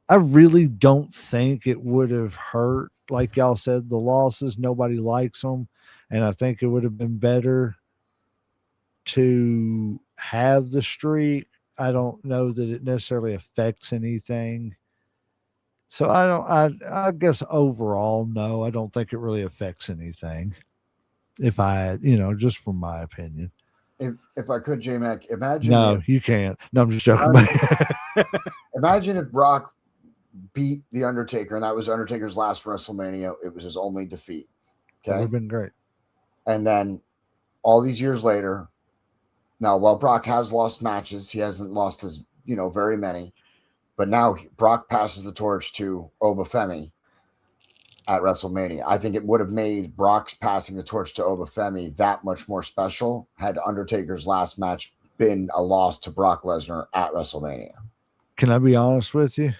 I really don't think it would have hurt. Like y'all said, the losses, nobody likes them. And I think it would have been better to have the streak. I don't know that it necessarily affects anything. So I guess overall, no, I don't think it really affects anything. If I, just from my opinion. If I could, J Mac, imagine No, you can't. No, I'm just joking. imagine if Brock beat the Undertaker, and that was Undertaker's last WrestleMania. It was his only defeat. That would Okay, have been great. and then all these years later, now while Brock has lost matches, he hasn't lost as very many. But now Brock passes the torch to Obafemi at WrestleMania. I think it would have made Brock's passing the torch to Obafemi that much more special had Undertaker's last match been a loss to Brock Lesnar at WrestleMania. Can I be honest with you?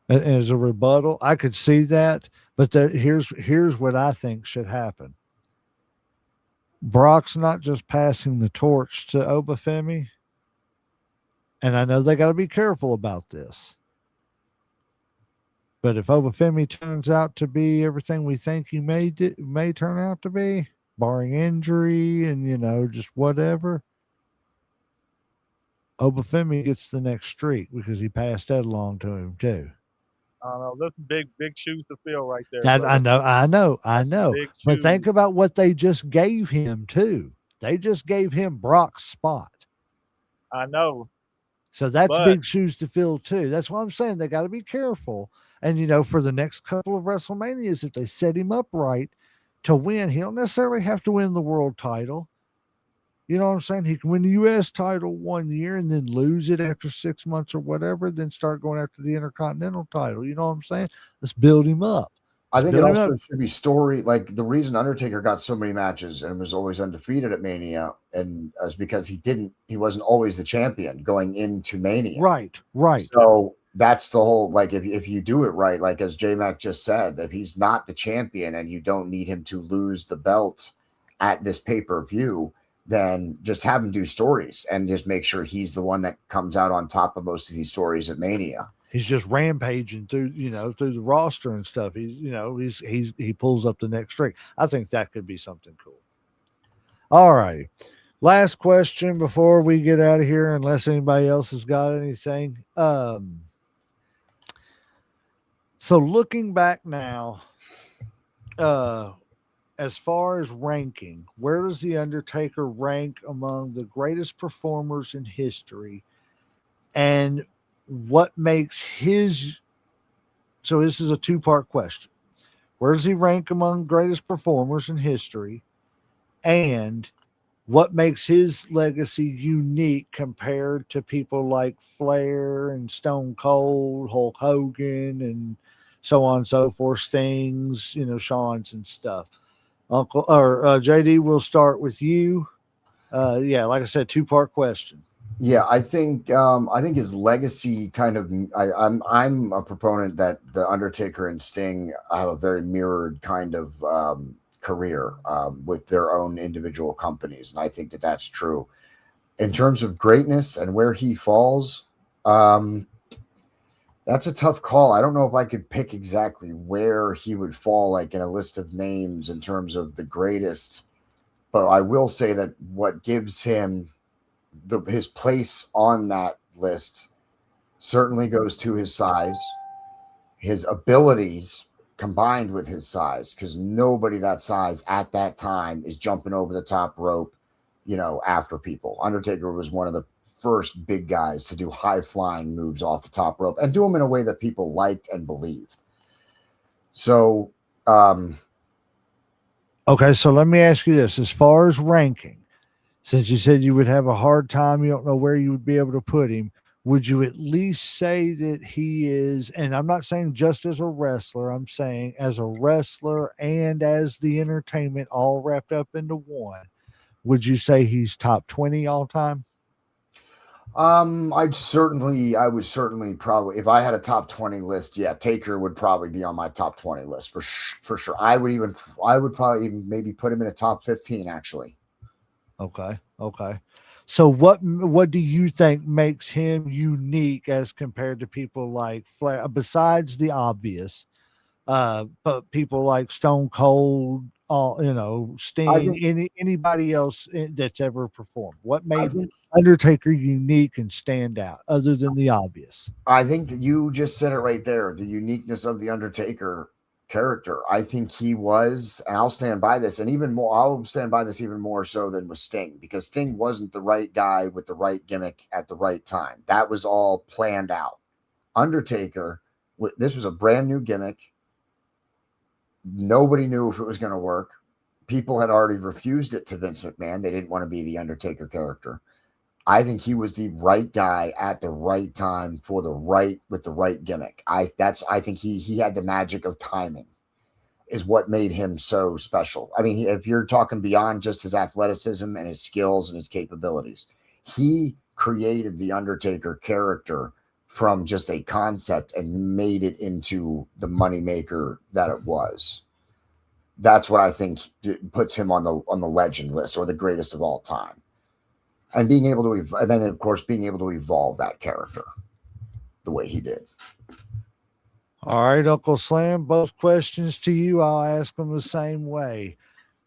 As a rebuttal, I could see that, but here's what I think should happen. Brock's not just passing the torch to Obafemi, and I know they got to be careful about this. But if Obafemi turns out to be everything we think he may turn out to be, barring injury and just whatever, Obafemi gets the next streak because he passed that along to him too. I don't know. Those big shoes to fill right there. That, I know. Big But shoes. think about what they just gave him too. They just gave him Brock's spot. I know. So that's But big shoes to fill too. That's why I'm saying they got to be careful. And for the next couple of WrestleManias, if they set him up right to win, he don't necessarily have to win the world title. You know what I'm saying? He can win the U.S. title 1 year and then lose it after 6 months or whatever, then start going after the Intercontinental title. You know what I'm saying? Let's build him up. I think it also should be story. Like the reason Undertaker got so many matches and was always undefeated at Mania, and is because he wasn't always the champion going into Mania. Right. So that's the whole, like, if you do it right, like as J Mac just said, if he's not the champion and you don't need him to lose the belt at this pay-per-view, then just have him do stories and just make sure he's the one that comes out on top of most of these stories at Mania. He's just rampaging through the roster and stuff. He pulls up the next streak. I think that could be something cool. All right. Last question before we get out of here, unless anybody else has got anything. So looking back now, as far as ranking, where does the Undertaker rank among the greatest performers in history? And what makes his So this is a two-part question. Where does he rank among greatest performers in history? And what makes his legacy unique compared to people like Flair and Stone Cold, Hulk Hogan, and so on and so forth, Stings, Sean's and stuff. Uncle or JD, we'll start with you. Yeah, like I said, two-part question. Yeah, I think his legacy kind of I'm a proponent that the Undertaker and Sting have a very mirrored kind of career with their own individual companies, and I think that that's true. In terms of greatness and where he falls, um, that's a tough call. I don't know if I could pick exactly where he would fall, like in a list of names in terms of the greatest. But I will say that what gives him his place on that list certainly goes to his size, his abilities combined with his size, because nobody that size at that time is jumping over the top rope, after people. Undertaker was one of the first big guys to do high flying moves off the top rope and do them in a way that people liked and believed. So, um, Okay, so let me ask you this: as far as ranking, since you said you would have a hard time, you don't know where you would be able to put him. Would you at least say that he is, and I'm not saying just as a wrestler, I'm saying as a wrestler and as the entertainment all wrapped up into one, would you say he's top 20 all time? I would certainly probably, if I had a top 20 list, yeah, Taker would probably be on my top 20 list for sure. I would probably even maybe put him in a top 15 actually. Okay. Okay. So what do you think makes him unique as compared to people like Flair besides the obvious? But people like Stone Cold, I Sting, think, anybody else that's ever performed. What I made think, Undertaker unique and stand out, other than the obvious? I think that you just said it right there. The uniqueness of the Undertaker character. I think he was, and I'll stand by this, and even more, I'll stand by this even more so than with Sting, because Sting wasn't the right guy with the right gimmick at the right time. That was all planned out. Undertaker, this was a brand new gimmick. Nobody knew if it was going to work. People had already refused it to Vince McMahon. They didn't want to be the Undertaker character. I think he was the right guy at the right time for the right with the right gimmick. I think he had the magic of timing is what made him so special. I mean, if you're talking beyond just his athleticism and his skills and his capabilities, he created the Undertaker character from just a concept and made it into the moneymaker that it was. That's what I think puts him on the legend list or the greatest of all time. And being able to, and then of course being able to evolve that character the way he did. All right, Uncle Slam, both questions to you. I'll ask them the same way.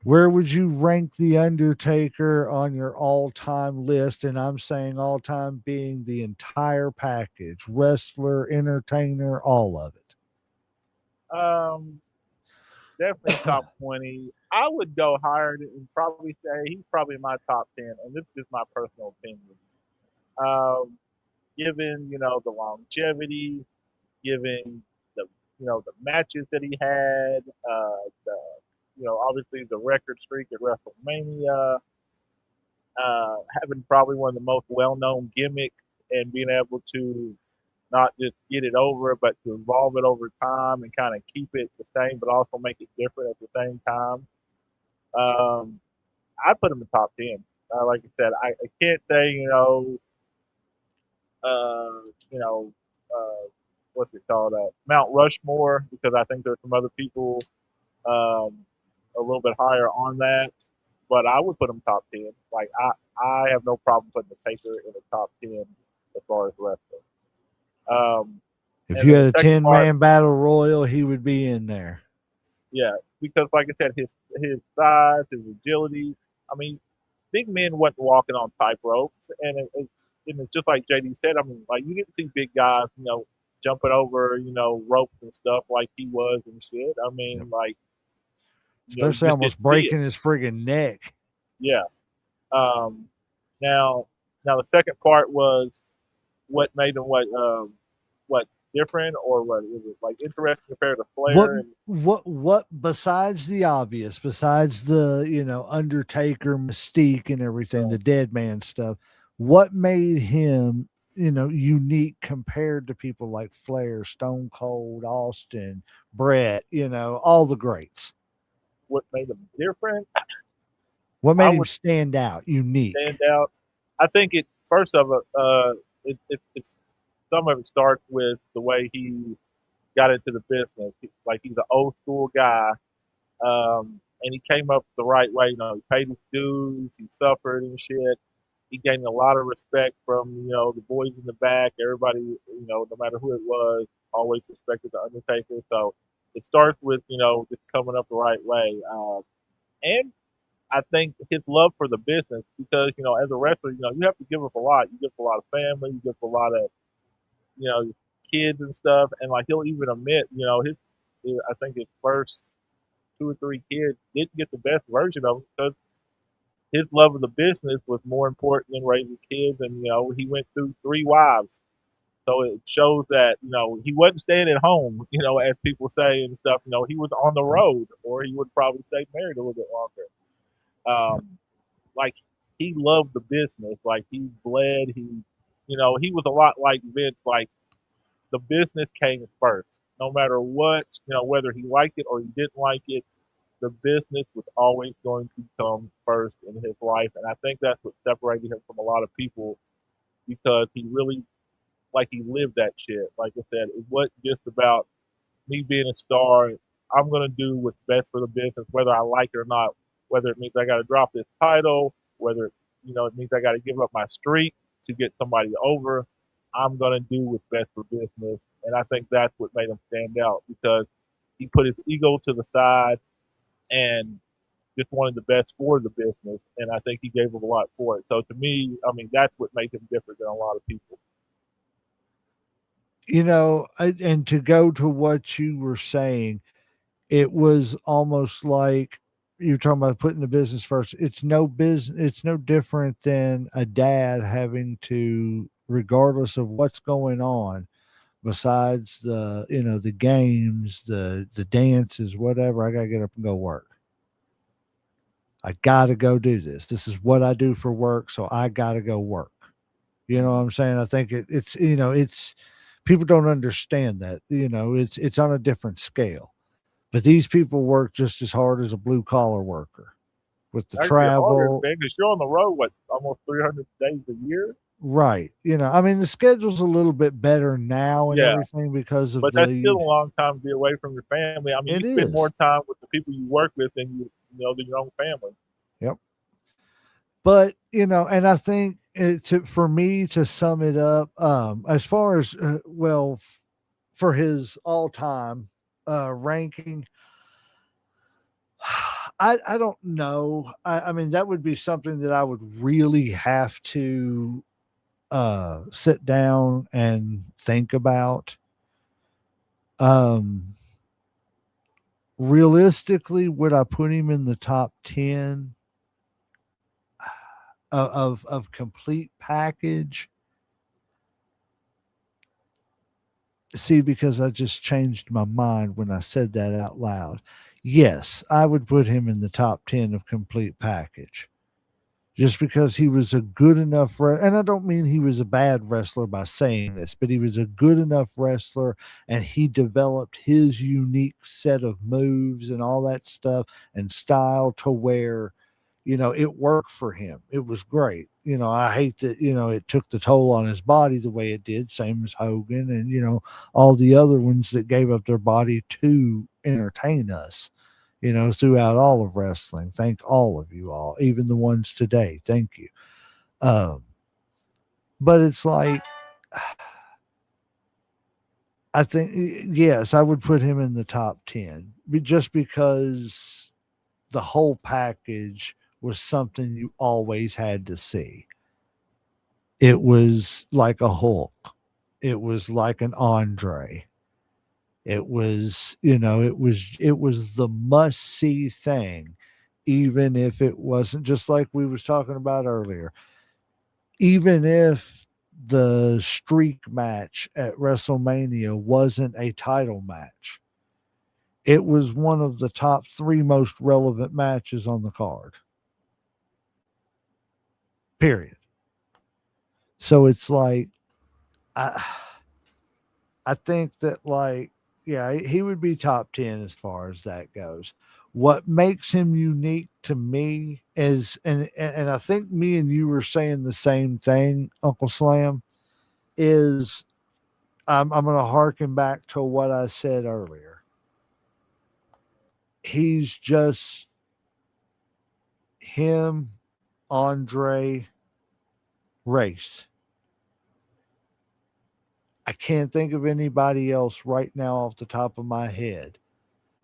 Where would you rank the Undertaker on your all-time list? And I'm saying all-time being the entire package, wrestler, entertainer, all of it. Um, Definitely top 20. I would go higher and probably say he's probably in my top 10, and this is my personal opinion. Um, Given the longevity, given the the matches that he had, the obviously the record streak at WrestleMania, having probably one of the most well-known gimmicks, and being able to not just get it over, but to evolve it over time and kind of keep it the same, but also make it different at the same time. Um, I put him in top 10. Like I said, I can't say uh, you know, what's it called, Mount Rushmore, because I think there's some other people um, a little bit higher on that. But I would put him top 10. Like I have no problem putting the Taker in the top 10 as far as wrestling. Um, If and you then had the a second 10 part, man battle royal, he would be in there. yeah, because like I said, his size, his agility. I mean, big men wasn't walking on tight ropes, and it's just like JD said. I mean, like you didn't see big guys, jumping over, ropes and stuff like he was and shit. I Yep. mean, like Especially just almost didn't see it. breaking his friggin' neck. Yeah. Um, now, now the second part was what made him what different, or what was it like interesting compared to What Flair? And what besides the obvious, besides the, Undertaker mystique and everything, the so dead man stuff, what made him, unique compared to people like Flair, Stone Cold, Austin, Brett, all the greats? what made them different? What I made him would stand out, unique? stand out. I think it first of it, it's some of it starts with the way he got into the business. Like he's an old school guy, and he came up the right way. You know, he paid his dues, he suffered and shit. He gained a lot of respect from the boys in the back. Everybody, no matter who it was, always respected the Undertaker. So it starts with just coming up the right way, and I think his love for the business because as a wrestler, you have to give up a lot. You give up a lot of family, you give up a lot of kids and stuff, and like he'll even admit, I think his first two or three kids didn't get the best version of him because his love of the business was more important than raising kids, and he went through three wives. So it shows that he wasn't staying at home, as people say and stuff. He was on the road, or he would probably stay married a little bit longer. Like he loved the business. Like he bled. He was a lot like Vince. Like the business came first, no matter what. Whether he liked it or he didn't like it, the business was always going to come first in his life, and I think that's what separated him from a lot of people because he really like he lived that shit. Like I said, it wasn't just about me being a star. I'm gonna do what's best for the business, whether I like it or not. Whether it means I got to drop this title, whether it means I got to give up my streak to get somebody over. I'm gonna do what's best for business, and I think that's what made him stand out because he put his ego to the side and just wanted the best for the business, and I think he gave him a lot for it. So to me, I mean, that's what made him different than a lot of people. And to go to what you were saying, it was almost like you're talking about putting the business first. It's no different than a dad having to, regardless of what's going on, besides the games, the dances, whatever, I gotta get up and go work. I gotta go do this. This is what I do for work, so I gotta go work. You know what I'm saying? I think it's people don't understand that. It's on a different scale. But these people work just as hard as a blue collar worker with the Actually, harder, travel. man, because you're on the road what almost 300 days a year. Right. I mean, the schedule's a little bit better now and Yeah, everything because of but that's still the, a long time to be away from your family. I mean, you it spend more is. time with the people you work with than than your own family. Yep. But, and I think for me to sum it up, as far as, for his all time ranking, I don't know. I mean, that would be something that I would really have to sit down and think about. Um, Realistically, would I put him in the top 10 of complete package? See, because I just changed my mind when I said that out loud. Yes, I would put him in the top 10 of complete package just because he was a good enough and I don't mean he was a bad wrestler by saying this, but he was a good enough wrestler and he developed his unique set of moves and all that stuff and style to where it worked for him. It was great. I hate that it took the toll on his body the way it did, same as Hogan and all the other ones that gave up their body to entertain us throughout all of wrestling. Thank all of you all, even the ones today. Thank you. Um, but it's like, I think, yes, I would put him in the top 10 just because the whole package was something you always had to see. It was like a Hulk, it was like an Andre. It was the must see thing, even if it wasn't, just like we was talking about earlier. Even if the streak match at WrestleMania wasn't a title match. It was one of the top 3 most relevant matches on the card. Period. So it's like I I think that, like, yeah, he would be top 10 as far as that goes. What makes him unique to me is, and I think me and you were saying the same thing, Uncle Slam, is I'm going to harken back to what I said earlier. He's just him, Andre, Race. I can't think of anybody else right now off the top of my head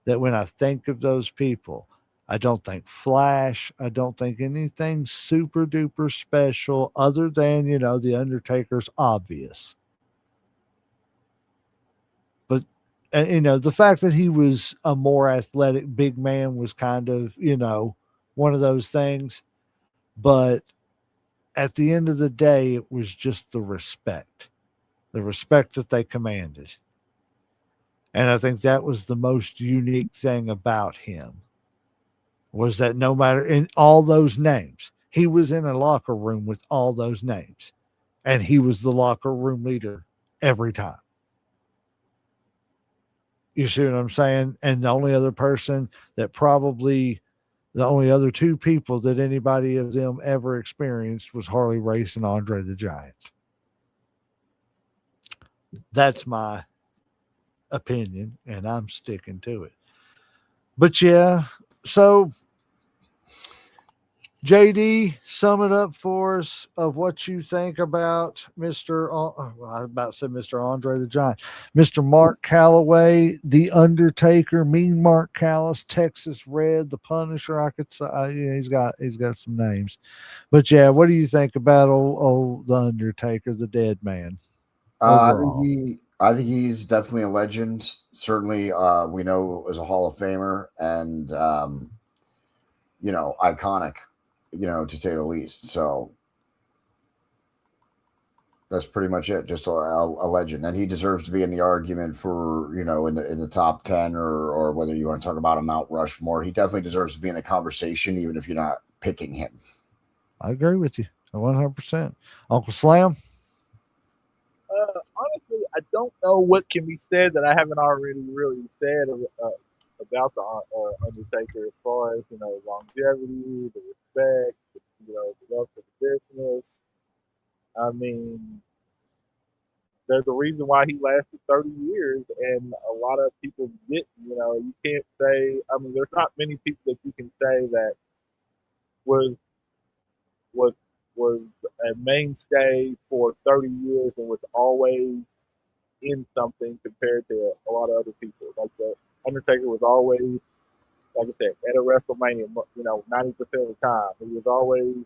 that when I think of those people, I don't think Flash. I don't think anything super duper special other than, the Undertaker's obvious. But, the fact that he was a more athletic big man was kind of, one of those things. But at the end of the day, it was just the respect that they commanded. And I think that was the most unique thing about him, was that no matter in all those names, he was in a locker room with all those names, and he was the locker room leader every time. You see what I'm saying? And the only other person that the only other 2 people that anybody of them ever experienced was Harley Race and Andre the Giant. That's my opinion, and I'm sticking to it. But yeah, so JD, sum it up for us of what you think about Mr. I was about to say Mr. Andre the Giant, Mr. Mark Calloway, The Undertaker, Mean Mark Callis, Texas Red, The Punisher. I could say he's got some names, but yeah, what do you think about old The Undertaker, the dead man? Overall, I think he's definitely a legend. Certainly, we know as a Hall of Famer and iconic, to say the least. So that's pretty much it. Just a legend, and he deserves to be in the argument for in the top 10 or whether you want to talk about a Mount Rushmore. He definitely deserves to be in the conversation, even if you're not picking him. I agree with you 100%. Uncle Slam. Honestly, I don't know what can be said that I haven't already really said about the Undertaker, as far as longevity, the respect, the love for the business. I mean, there's a reason why he lasted 30 years, and a lot of people didn't. You can't say. I mean, there's not many people that you can say that was was was a mainstay for 30 years and was always in something compared to a lot of other people. Like the Undertaker was always, like I said, at a WrestleMania, 90% of the time. He was always,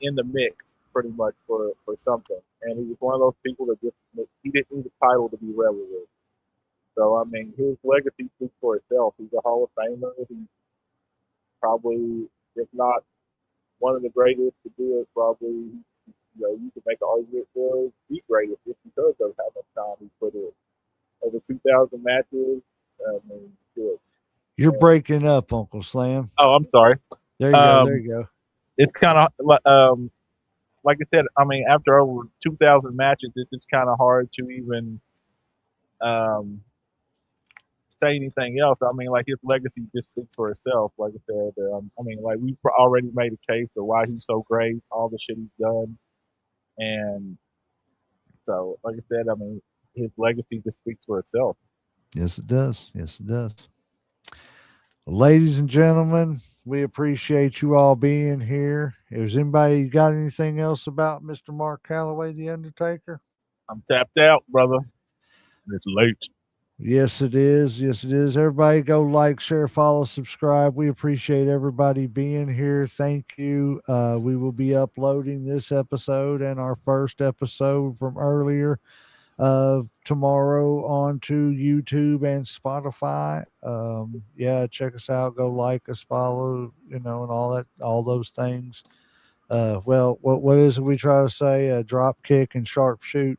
in the mix pretty much for something. And he was one of those people that just, he didn't need a title to be relevant. So, I mean, his legacy speaks for itself. He's a Hall of Famer. He's probably, if not one of the greatest to do it, probably, you could make an argument for the greatest just because of how much time he put in. Over 2,000 matches. I mean, good. You're breaking up, Uncle Slam. Oh, I'm sorry. There you go. There you go. It's kind of like I said. I mean, after over 2,000 matches, it's just kind of hard to even um, say anything else. I mean, like his legacy just speaks for itself. Like I said, I mean, like we already made a case for why he's so great, all the shit he's done, and so, like I said, I mean, his legacy just speaks for itself. Yes, it does. Yes, it does. Ladies and gentlemen, we appreciate you all being here. Is anybody got anything else about Mr. Mark Calloway, the Undertaker? I'm tapped out, brother. And it's late. Yes, it is. Yes, it is. Everybody go like, share, follow, subscribe. We appreciate everybody being here. Thank you. We will be uploading this episode and our first episode from earlier tomorrow onto YouTube and Spotify. Yeah, check us out. Go like us, follow, and all those things. Well, what is it we try to say? Drop kick and sharp shoot.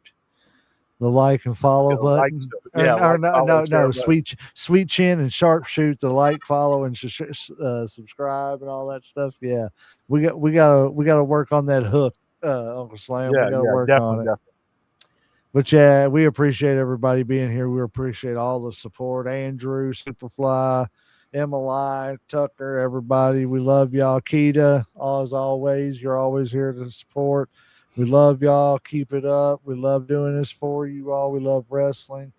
The like and follow Yeah, like, button. yeah, Or like, no, follow, no, share, no. but Sweet chin and sharp shoot. The like, follow, and subscribe and all that stuff. Yeah, we got to work on that hook, Uncle Slam. We yeah, got to yeah, work on definitely, it. definitely. But yeah, we appreciate everybody being here. We appreciate all the support. Andrew, Superfly, Emily, Tucker, everybody. We love y'all. Keita, as always, you're always here to support. We love y'all. Keep it up. We love doing this for you all. We love wrestling.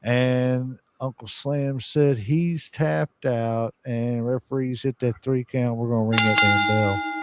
And Uncle Slam said he's tapped out, and referees hit that 3 count. We're going to ring that damn bell.